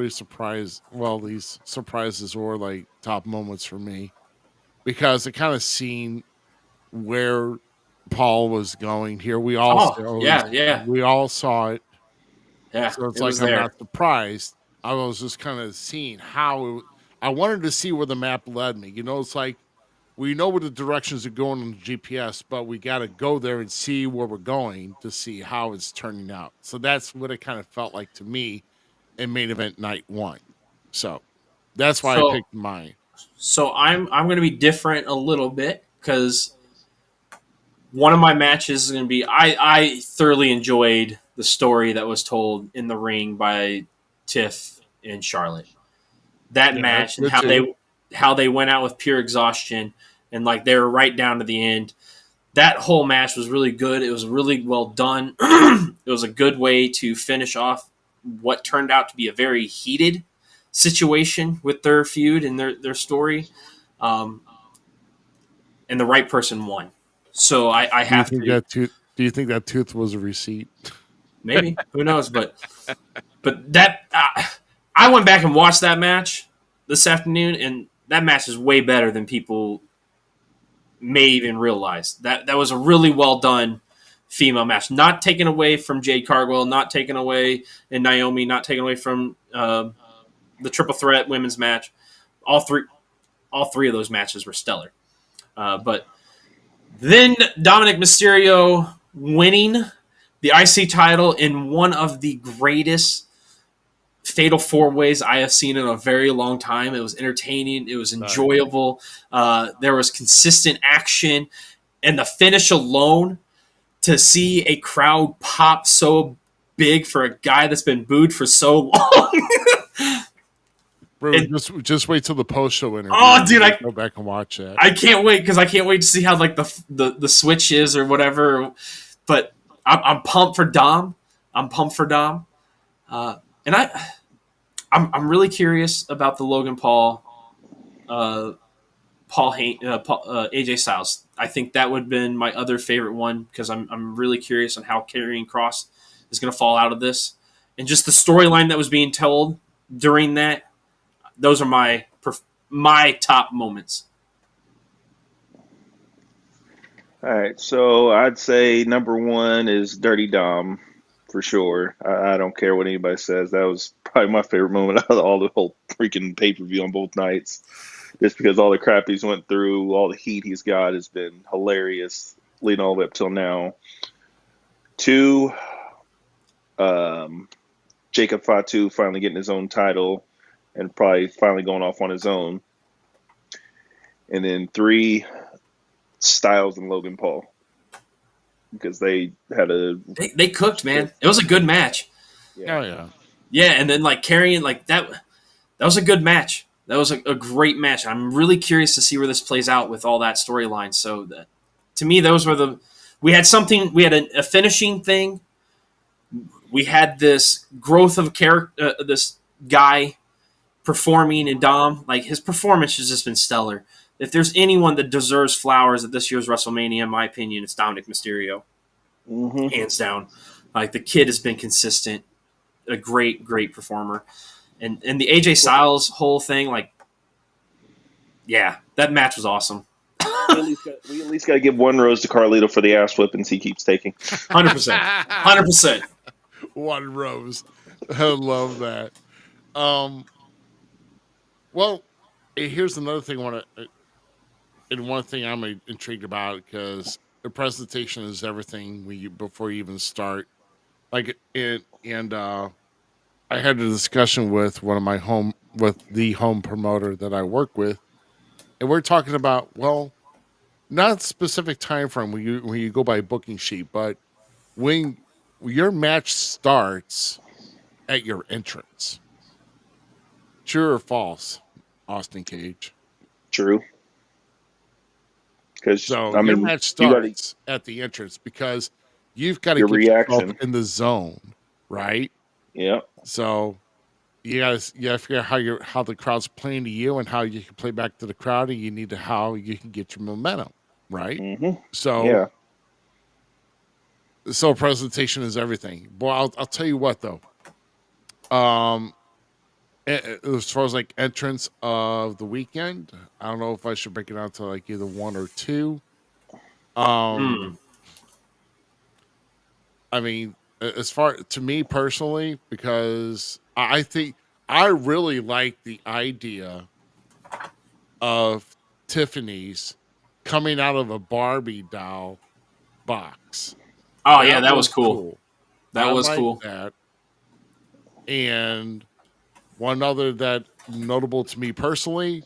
surprise. Well, these surprises were like top moments for me because it kind of seen where Paul was going here. We all we all saw it. Yeah, so it's like I'm not surprised. I was just kind of seeing how I wanted to see where the map led me. You know, it's like we know where the directions are going on the GPS, but we got to go there and see where we're going to see how it's turning out. So that's what it kind of felt like to me in main event night 1. So that's why I picked mine. So I'm going to be different a little bit because one of my matches is going to be I thoroughly enjoyed the story that was told in the ring by Tiff and Charlotte. That match and how they went out with pure exhaustion and like they were right down to the end. That whole match was really good. It was really well done. It was a good way to finish off what turned out to be a very heated situation with their feud and their story. And the right person won. So I have to. Do you think that tooth was a receipt? Maybe. Who knows? But that I went back and watched that match this afternoon, and that match is way better than people may even realize. That was a really well done female match. Not taken away from Jade Cargill, not taken away in Naomi, not taken away from the triple threat women's match. All three of those matches were stellar. But then Dominic Mysterio winning the IC title in one of the greatest fatal four ways I have seen in a very long time. It was entertaining. It was enjoyable. There was consistent action. And the finish alone, to see a crowd pop so big for a guy that's been booed for so long. Bro, just wait till the post show interview. Oh, dude, I go back and watch that. I can't wait because I can't wait to see how like the switch is or whatever. But I'm pumped for Dom. I'm I'm really curious about the Logan Paul, AJ Styles. I think that would have been my other favorite one because I'm really curious on how Karrion Kross is going to fall out of this, and just the storyline that was being told during that. Those are my top moments. All right, so I'd say number one is Dirty Dom for sure. I don't care what anybody says. That was probably my favorite moment out of all the whole freaking pay-per-view on both nights. Just because all the crap he's went through, all the heat he's got has been hilarious leading all the way up till now. Two, Jacob Fatu finally getting his own title and probably finally going off on his own. And then three, Styles and Logan Paul. Because they had They cooked, man. It was a good match. Yeah. Oh, yeah. Yeah, and then like Karrion, like that was a good match. That was a great match. I'm really curious to see where this plays out with all that storyline. So to me, those were we had a finishing thing. We had this growth of character, this guy performing, and Dom, like his performance has just been stellar. If there's anyone that deserves flowers at this year's WrestleMania, in my opinion, it's Dominic Mysterio. Mm-hmm. Hands down. Like the kid has been consistent, a great performer. And the AJ Styles whole thing, like, yeah, that match was awesome. We at least got to give one rose to Carlito for the ass whippings he keeps taking. 100%. 100%. One rose. I love that. Well, here's another thing and one thing I'm intrigued about, because the presentation is everything before you even start. Like I had a discussion with the home promoter that I work with, and we're talking about, well, not a specific time frame when you go by booking sheet, but when your match starts at your entrance. True or false, Austin Cage? True. Because your match starts at the entrance because you've got to get yourself in the zone, right? Yeah. So you gotta figure out how the crowd's playing to you and how you can play back to the crowd, and you need how you can get your momentum, right? Mm-hmm. So yeah. So presentation is everything. Boy, I'll tell you what though. As far as like entrance of the weekend, I don't know if I should break it down to like either one or two. I mean, as far to me personally, because I think I really like the idea of Tiffany's coming out of a Barbie doll box. Oh yeah, that was cool. That was cool. That. And one other that notable to me personally,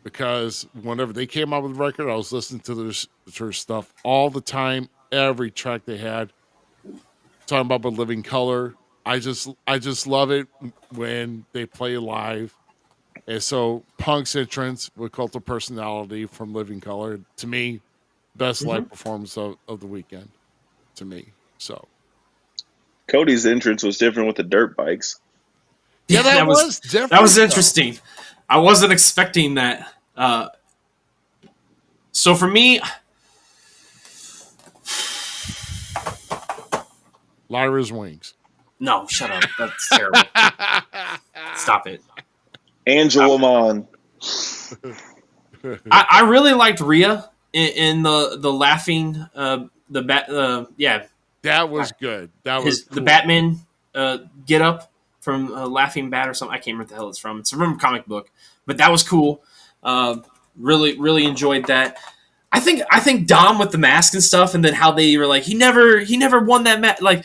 because whenever they came out with the record, I was listening to their stuff all the time, every track they had. Talking about the Living Color. I just love it when they play live. And so Punk's entrance with Cult of Personality from Living Color, to me, best live performance of the weekend. To me. So Cody's entrance was different with the dirt bikes. Yeah, that was different. That was interesting. I wasn't expecting that. So for me, Lyra's wings. No, shut up. That's terrible. Stop it. Angela Mon. I really liked Rhea in the laughing That was good. That was The cool. Batman get up from Laughing Bat or something. I can't remember what the hell it's from. It's from a comic book, but that was cool. Really enjoyed that. I think Dom with the mask and stuff, and then how they were like he never won that match, like,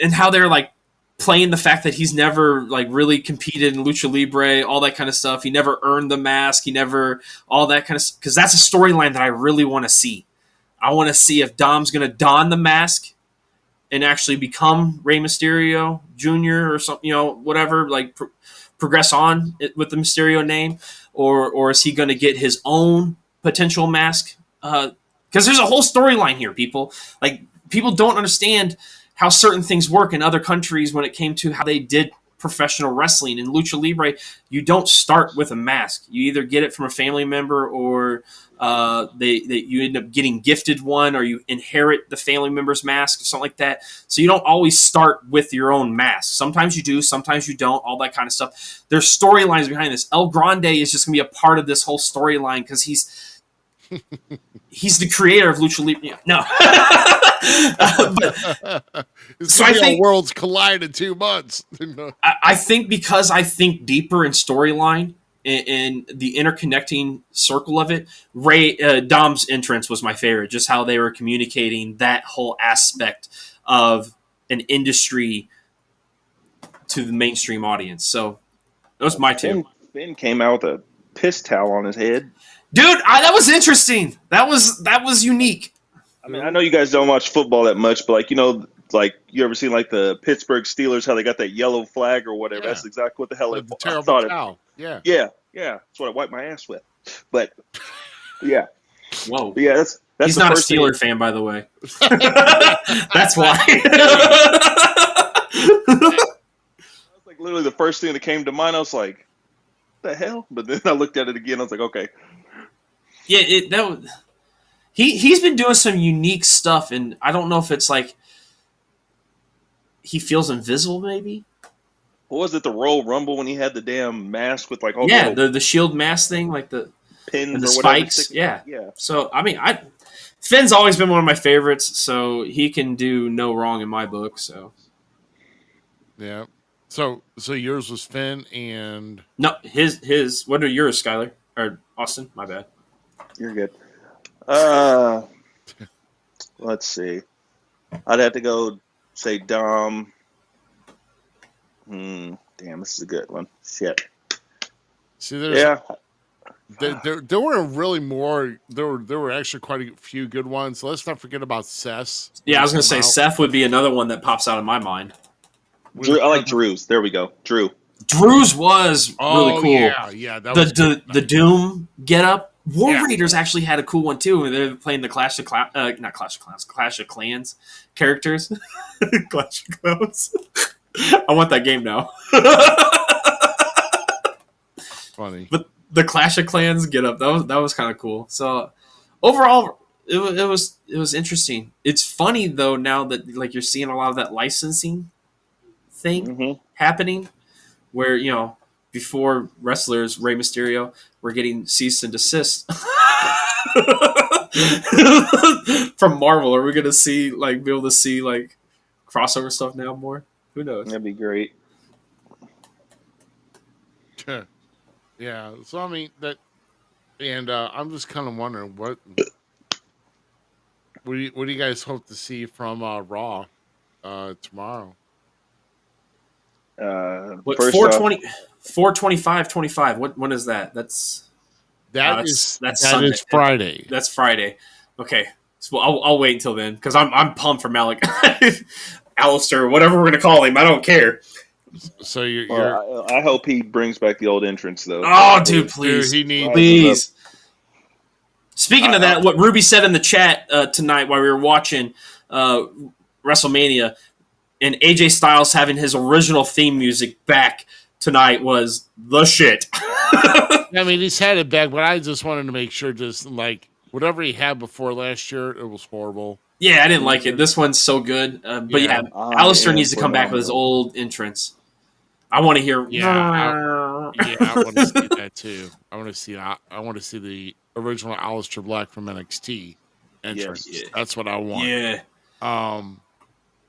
and how they're like playing the fact that he's never like really competed in lucha libre, all that kind of stuff. He never earned the mask. He never all that kind of, because that's a storyline that I really want to see. I want to see if Dom's going to don the mask and actually become Rey Mysterio Jr. or something, whatever, like progress on with the Mysterio name, or is he going to get his own potential mask? Because there's a whole storyline here, people. Like, people don't understand how certain things work in other countries when it came to how they did professional wrestling. In lucha libre, you don't start with a mask. You either get it from a family member, or you end up getting gifted one, or you inherit the family member's mask or something like that. So you don't always start with your own mask. Sometimes you do, sometimes you don't, all that kind of stuff. There's storylines behind this. El Grande is just going to be a part of this whole storyline because he's the creator of lucha libre. No. So I think worlds collide in 2 months. I think because I think deeper in storyline and the interconnecting circle of it, Dom's entrance was my favorite. Just how they were communicating that whole aspect of an industry to the mainstream audience. So that was my two. Finn came out with a piss towel on his head. Dude, that was interesting. That was unique. I mean, I know you guys don't watch football that much, but like you ever seen like the Pittsburgh Steelers, how they got that yellow flag or whatever? Yeah. That's exactly what the hell the terrible towel. Yeah. That's what I wipe my ass with. But yeah, whoa, but yeah, that's he's not a Steeler fan, by the way. That's why. That's like literally the first thing that came to mind. I was like, "What the hell?" But then I looked at it again. I was like, "Okay." Yeah, he's been doing some unique stuff, and I don't know if it's like he feels invisible, maybe. What was it, the Royal Rumble, when he had the damn mask with like all the shield mask thing, like the pins and the or spikes? Yeah. So I mean, Finn's always been one of my favorites, so he can do no wrong in my book. So yeah. So yours was Finn, and no, his. What are yours, Skylar or Austin? My bad. You're good. Let's see. I'd have to go say Dom. Damn, this is a good one. Shit. See, there were really more. There were actually quite a few good ones. Let's not forget about Seth. Yeah, I was going to say Seth would be another one that pops out of my mind. Drew, I like Drew's. There we go. Drew's was really cool. Yeah. That was the Doom get up. War Raiders actually had a cool one too. They were playing the Clash of Clans characters. Clash of Clans. I want that game now. Funny, but the Clash of Clans get up. That was kind of cool. So overall, it was interesting. It's funny though now that like you're seeing a lot of that licensing thing happening, where before wrestlers, Rey Mysterio, were getting cease and desist from Marvel. Are we going to be able to see like crossover stuff now more? Who knows? That'd be great. Yeah. So I mean that, and I'm just kind of wondering what do you guys hope to see from Raw tomorrow? What 420. 4/25/25. When is that? That's Sunday. Is Friday. That's Friday. Okay, so I'll wait until then because I'm pumped for Malik, Alistair, whatever we're gonna call him. I don't care. So I hope he brings back the old entrance though. Oh, dude, please, please. Speaking of that, what Ruby said in the chat tonight while we were watching WrestleMania, and AJ Styles having his original theme music back tonight was the shit. I mean, he's had it back, but I just wanted to make sure, just like whatever he had before last year, it was horrible. Yeah, I didn't like it. This one's so good. But Alistair needs to come back with his old entrance. I want to hear. I want to see that too. I want to see the original Alistair Black from NXT entrance. Yeah. That's what I want. Yeah. Um,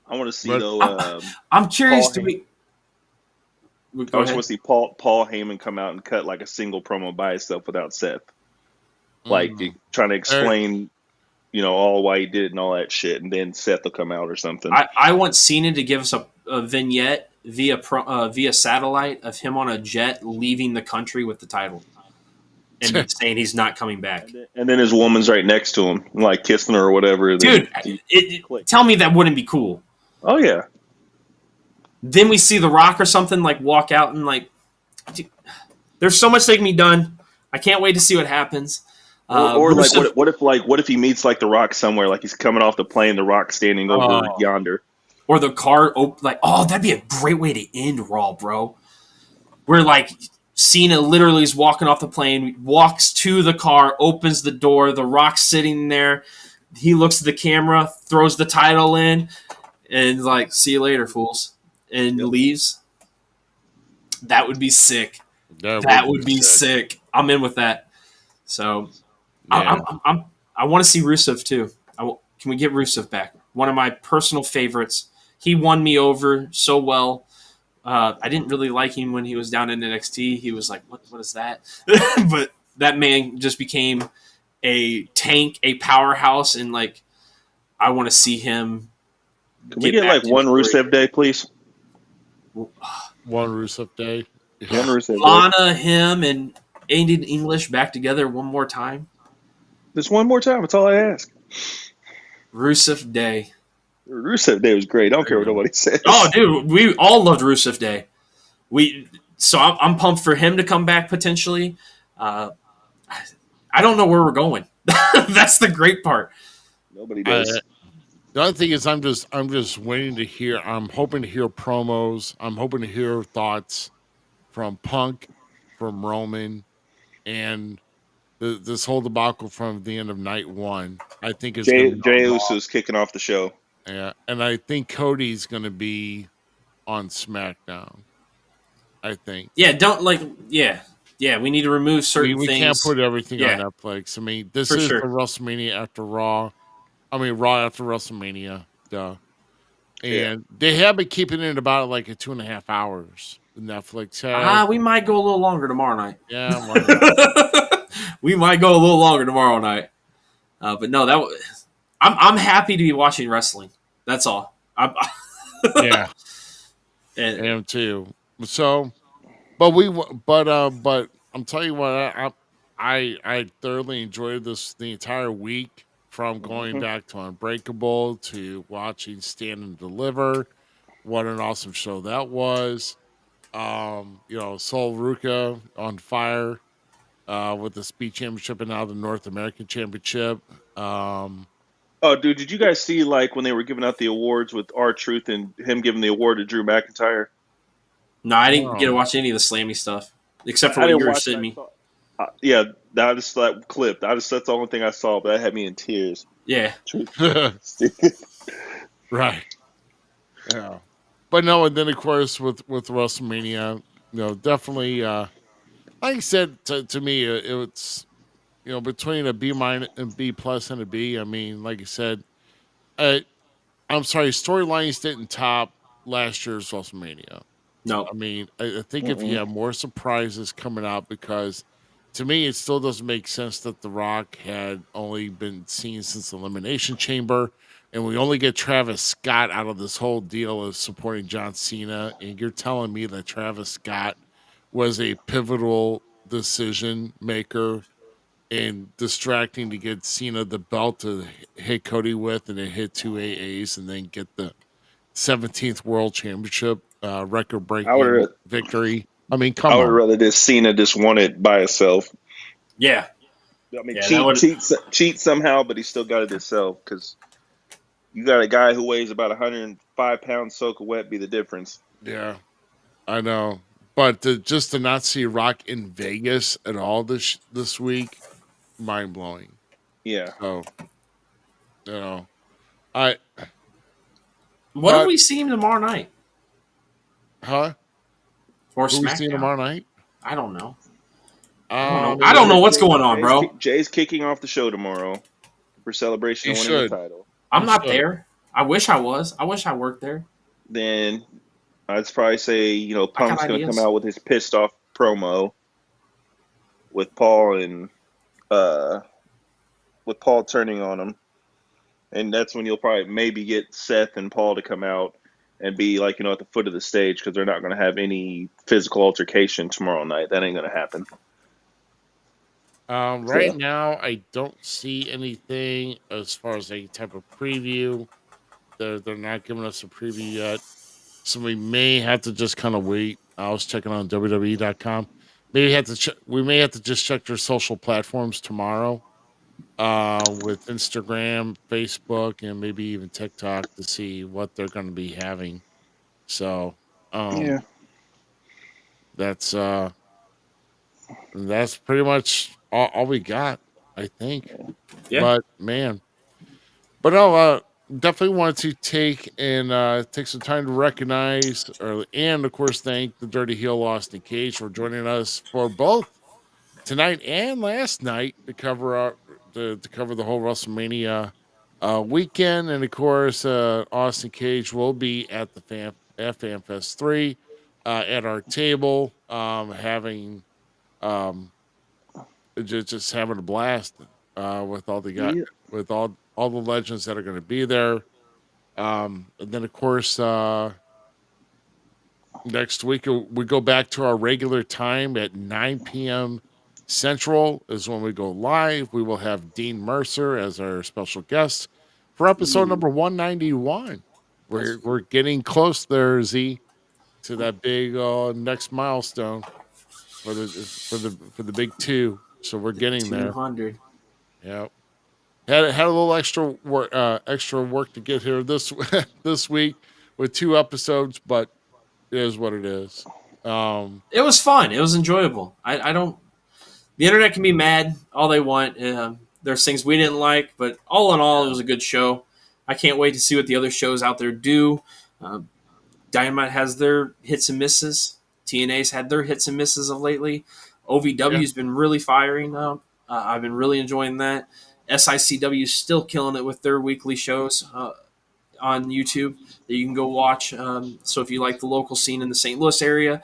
I want to see but though. I'm curious. Paul Do Heyman. we I go just want ahead? to see Paul Heyman come out and cut like a single promo by itself without Seth, like mm, trying to er, explain, all why he did it and all that shit, and then Seth will come out or something. I want Cena to give us a vignette via satellite of him on a jet leaving the country with the title and saying he's not coming back. And then his woman's right next to him, like kissing her or whatever. Then Dude, he clicks. tell me that wouldn't be cool. Oh yeah, Then we see The Rock or something like walk out and like, dude, there's so much that can be done. I can't wait to see what happens. or like Rusev, what if he meets like The Rock somewhere, like he's coming off the plane, The Rock standing over Oh. yonder. or the car, like, oh, that'd be a great way to end Raw, bro. Where like Cena literally is walking off the plane, walks to the car, opens the door, The Rock's sitting there. He looks at the camera, throws the title in, and like, see you later, fools, and leaves. That would be sick. That would be sick. I'm in with that. So Yeah. I want to see Rusev too. Can we get Rusev back? One of my personal favorites. He won me over so well. I didn't really like him when he was down in NXT. He was like, what is that? But that man just became a tank, a powerhouse, and like, I want to see him. Can we get like one Rusev day, please? One Rusev day. One Rusev day. Lana, him, and Aiden English back together one more time. Just one more time. That's all I ask. Rusev Day. Rusev Day was great. I don't care what nobody says. Oh, dude, we all loved Rusev Day. So I'm pumped for him to come back potentially. I don't know where we're going. That's the great part. Nobody does. The other thing is, I'm just waiting to hear. I'm hoping to hear promos. I'm hoping to hear thoughts from Punk, from Roman, and this whole debacle from the end of night one. I think is Jey Uso's kicking off the show. Yeah, and I think Cody's going to be on SmackDown. I think. Yeah, yeah. We need to remove certain we things. Can't put everything on Netflix. I mean, this is the WrestleMania after Raw. I mean, Raw after WrestleMania. Duh. And they have been keeping it about like a 2.5 hours. Netflix has. We might go a little longer tomorrow night. Yeah, we might go a little longer tomorrow night. But no, I'm happy to be watching wrestling. That's all. Yeah, I am too. So, but I'm telling you what, I thoroughly enjoyed the entire week, from going back to Unbreakable to watching Stand and Deliver. What an awesome show that was. Sol Ruka on fire with the Speed Championship and now the North American Championship. Oh, dude, did you guys see like when they were giving out the awards with R-Truth and him giving the award to Drew McIntyre? No, I didn't get to watch any of the Slammy stuff except for what you were sending me. Yeah, that clip. That's the only thing I saw, but that had me in tears. Yeah. Right. Yeah. But no, and then of course with WrestleMania, definitely like I said, to me it's between a B- and B+ and a B. I mean, like I said, I'm sorry, storylines didn't top last year's WrestleMania. No. I mean, I think if you have more surprises coming out, because to me, it still doesn't make sense that The Rock had only been seen since Elimination Chamber, and we only get Travis Scott out of this whole deal of supporting John Cena. And you're telling me that Travis Scott was a pivotal decision maker and distracting to get Cena the belt to hit Cody with, and then hit 2 AAs, and then get the 17th World Championship record-breaking victory. I mean, come on. I would rather this Cena just won it by itself. Yeah. I mean, cheat somehow, but he still got it himself, because you got a guy who weighs about 105 pounds soaking wet be the difference. Yeah, I know. But just to not see Rock in Vegas at all this week, mind-blowing. Yeah. So, what do we see him tomorrow night? Huh? Or Who SmackDown? we see tomorrow night? I don't know. I don't know what's going on, bro. Jay's kicking off the show tomorrow for celebration of winning the title. I'm not there. I wish I was. I wish I worked there. Then I'd probably say, I got Punk's going to come ideas. out with his pissed off promo with Paul and uh, with Paul turning on him, and that's when you'll probably maybe get Seth and Paul to come out and be like, at the foot of the stage because they're not going to have any physical altercation tomorrow night. That ain't going to happen. Right So now, I don't see anything as far as a type of preview. They're not giving us a preview yet, so we may have to just kind of wait. I was checking on WWE.com. Maybe have to we may have to just check their social platforms tomorrow, with Instagram, Facebook, and maybe even TikTok to see what they're going to be having. So, yeah, that's that's pretty much all we got, I think. Yeah. But man, but no, definitely wanted to take some time to recognize, and of course thank the Dirty Heel Austin Cage for joining us for both tonight and last night to cover to cover the whole WrestleMania weekend. And of course, Austin Cage will be at the FanFest 3 at our table, having um, just having a blast with all the guy yeah, with all the legends that are going to be there. And then of course, next week we go back to our regular time at 9 p.m. Central is when we go live. We will have Dean Mercer as our special guest for episode Ooh, number 191. That's We're getting close there, Z, to that big next milestone for the big two. So we're getting there. 200. Yeah. Had a little extra work to get here this this week with 2 episodes, but it is what it is. Um, It was fun. It was enjoyable. I don't. The internet can be mad all they want. There's things we didn't like, but all in all, it was a good show. I can't wait to see what the other shows out there do. Uh, Dynamite has their hits and misses. TNA's had their hits and misses of lately. yeah, OVW's been really firing up. I've been really enjoying that. SICW is still killing it with their weekly shows on YouTube that you can go watch. So if you like the local scene in the St. Louis area,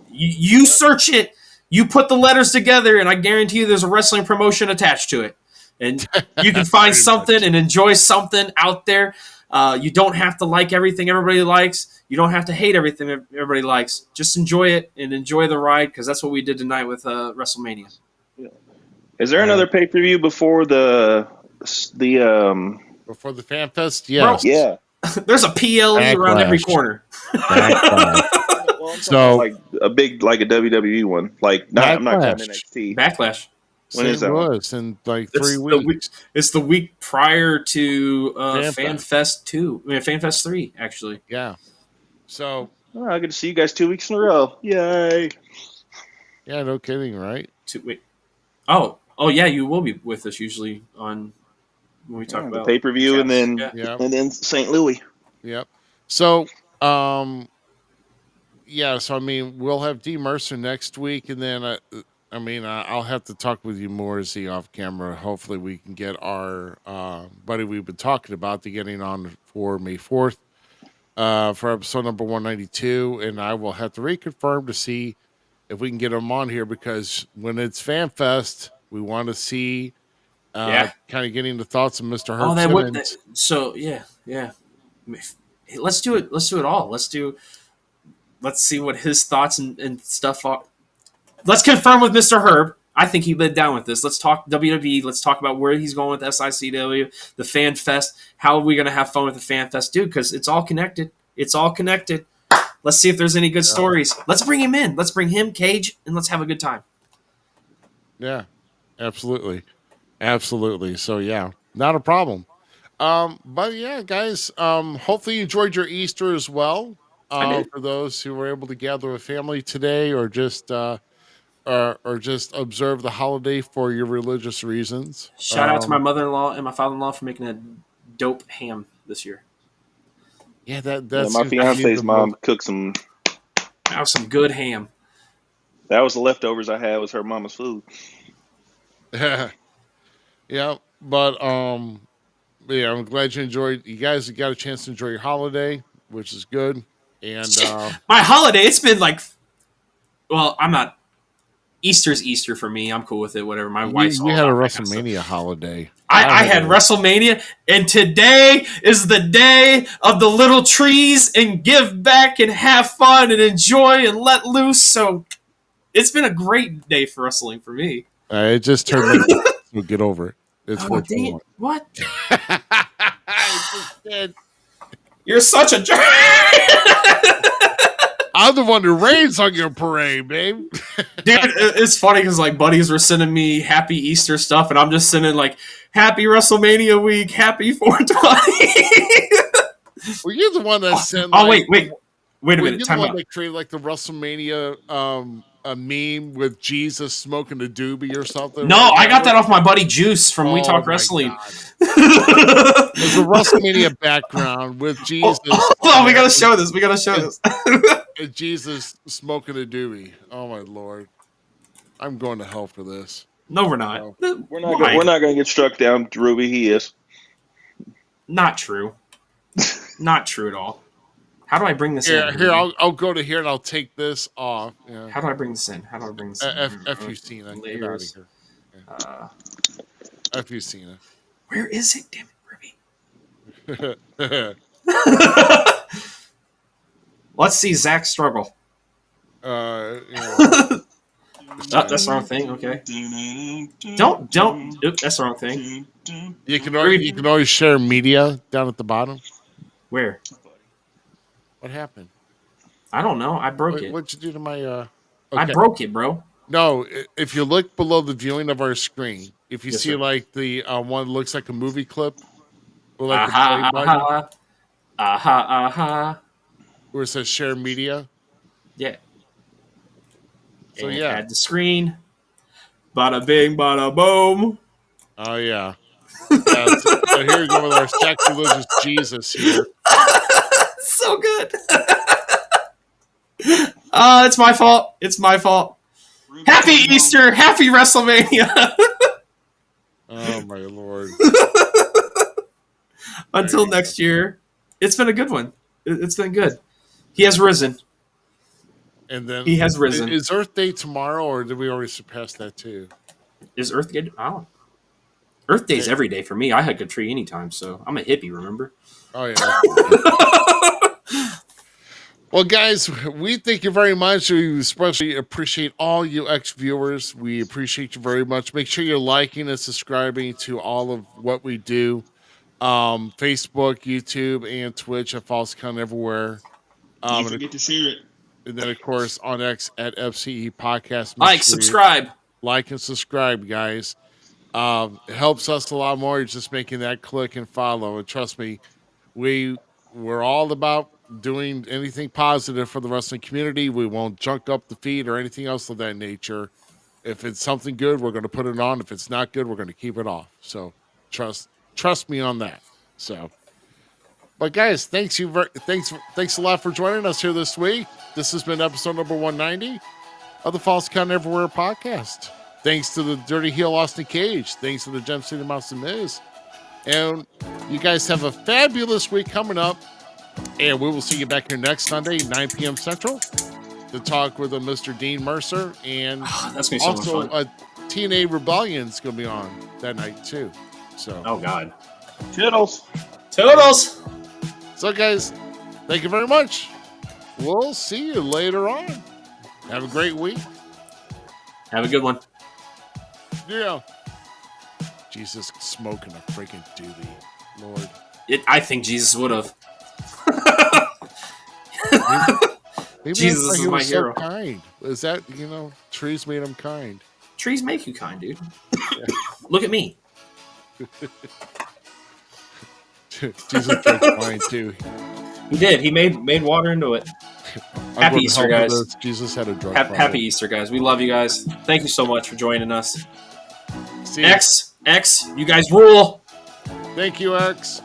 you search it, you put the letters together, and I guarantee you there's a wrestling promotion attached to it. And you can find pretty something much. and enjoy something out there. You don't have to like everything everybody likes. You don't have to hate everything everybody likes. Just enjoy it and enjoy the ride because that's what we did tonight with WrestleMania. yeah. Is there Yeah. another pay per view before the Before the fan fest, Bro, yes. yeah? there's a PLE around every Backlash. corner. Backlash. Well, I'm talking about So like a big, like a WWE one. Like, not I'm not counting Backlash, NXT. Backlash. When is St. that one? Louis in like 3 weeks. It's the week prior to Fan Fan Fest. Fest 2. I mean, Fan Fest 3, actually. Yeah. So Oh, I get to see you guys 2 weeks in a row. Yay! yeah, no kidding, right? Wait. Oh, yeah, you will be with us usually on when we talk Yeah, the about pay per view, and chats. then Yeah. Yeah. and then St. Louis. Yep. So yeah, so I mean, we'll have D Mercer next week, and then I'll have to talk with you more, Z, off camera. Hopefully, we can get our buddy we've been talking about to getting on for May 4th for episode number 192, and I will have to reconfirm to see if we can get him on here because when it's Fan Fest, we want to see Yeah. kind of getting the thoughts of Mr. Oh, Herb that would. Simmons. So, yeah. Let's do it. Let's do it all. Let's see what his thoughts and stuff are. Let's confirm with Mr. Herb. I think he led down with this. Let's talk WWE. Let's talk about where he's going with SICW, the Fan Fest. How are we going to have fun with the Fan Fest, dude? Because it's all connected. It's all connected. Let's see if there's any good stories. Let's bring him in. Let's bring him, Cage, and let's have a good time. Yeah, absolutely. Absolutely. So yeah, not a problem. But yeah, guys, hopefully you enjoyed your Easter as well. I did. For those who were able to gather with family today or just observe the holiday for your religious reasons. Shout out to my mother-in-law and my father-in-law for making a dope ham this year. Yeah, that Yeah, that's my fiance's mom cooked some. That was some good ham. That was the leftovers I had. Was her mama's food. yeah, but yeah, I'm glad you enjoyed. You guys got a chance to enjoy your holiday, which is good. And My holiday, it's been like, well, I'm not. Easter's Easter for me. I'm cool with it. Whatever. My wife's you all had a about that kind of stuff. WrestleMania holiday. I had WrestleMania, and today is the day of the little trees and give back and have fun and enjoy and let loose. So it's been a great day for wrestling for me. It just turned late. So get over it. It's Oh, what dang you it. want. What? I just did. You're such a jerk. I'm the one who rains on your parade, babe. Dude, it's funny because like buddies were sending me happy Easter stuff, and I'm just sending like happy WrestleMania week, happy 420. Well, you're the one that sent. Oh, like, wait a minute. You're the Time one out. that created like the WrestleMania a meme with Jesus smoking a doobie or something. No, right? I got that off my buddy Juice from We Oh Talk my Wrestling. God. There's a WrestleMania background with Jesus. Oh, we gotta show this. Jesus smoking a doobie. Oh my Lord, I'm going to hell for this. No, we're not. No. We're not going to get struck down, Ruby. He is. Not true. Not true at all. How do I bring this in? Here, I'll go to here and I'll take this off. Yeah. How do I bring this in? F you Cena. Get out of here. Yeah. F you Cena. Where is it? Damn it, Ruby. Let's see Zach struggle. That's the wrong thing. Okay. Don't. Oops, that's the wrong thing. You can always share media down at the bottom. Where? What happened? I don't know. I broke it. What'd you do to my? Okay. I broke it, bro. No, if you look below the viewing of our screen, if you see sir. like the one that looks like a movie clip, or like the play button, where it says share media. Yeah. So and yeah, add the screen. Bada bing, bada boom. Oh yeah. So here we go with our sacrilegious Jesus here. So good. It's my fault. Happy Easter. Happy WrestleMania. Oh my Lord. Until next year. It's been a good one. It's been good. He has risen. And then he has risen. Is Earth Day tomorrow, or did we already surpass that too? Is Earth Day? Oh. Earth Day's every day for me. I hug a tree anytime, so I'm a hippie, remember? Oh, yeah. Well, guys, we thank you very much. We especially appreciate all you ex-viewers. We appreciate you very much. Make sure you're liking and subscribing to all of what we do. Facebook, YouTube, and Twitch at False Count everywhere. Don't forget to share it. And then, of course, on X at FCE Podcast. Subscribe. Like and subscribe, guys. It helps us a lot more just making that click and follow. And trust me, we're all about doing anything positive for the wrestling community. We won't junk up the feed or anything else of that nature. If it's something good, we're going to put it on. If it's not good, we're going to keep it off. So trust me on that. So, but guys, thanks a lot for joining us here this week. This has been episode number 190 of the False Count Everywhere podcast. Thanks to the Dirty Heel Austin Cage. Thanks to the Gem City Mouse Zmiz. And you guys have a fabulous week coming up. And we will see you back here next Sunday, 9 p.m. Central, to talk with Mr. Dean Mercer. And that's gonna be so much fun. TNA Rebellion's going to be on that night, too. So. Oh, God. Toodles. So, guys, thank you very much. We'll see you later on. Have a great week. Have a good one. Yeah. Jesus smoking a freaking doobie. Lord. I think Jesus would have. Maybe Jesus is my hero. So kind. Is that, trees made him kind? Trees make you kind, dude. Look at me. Jesus drank wine too. He did. He made water into it. Happy Easter, guys. Jesus had a drug. Happy Easter, guys. We love you guys. Thank you so much for joining us. X, you guys rule. Thank you, X.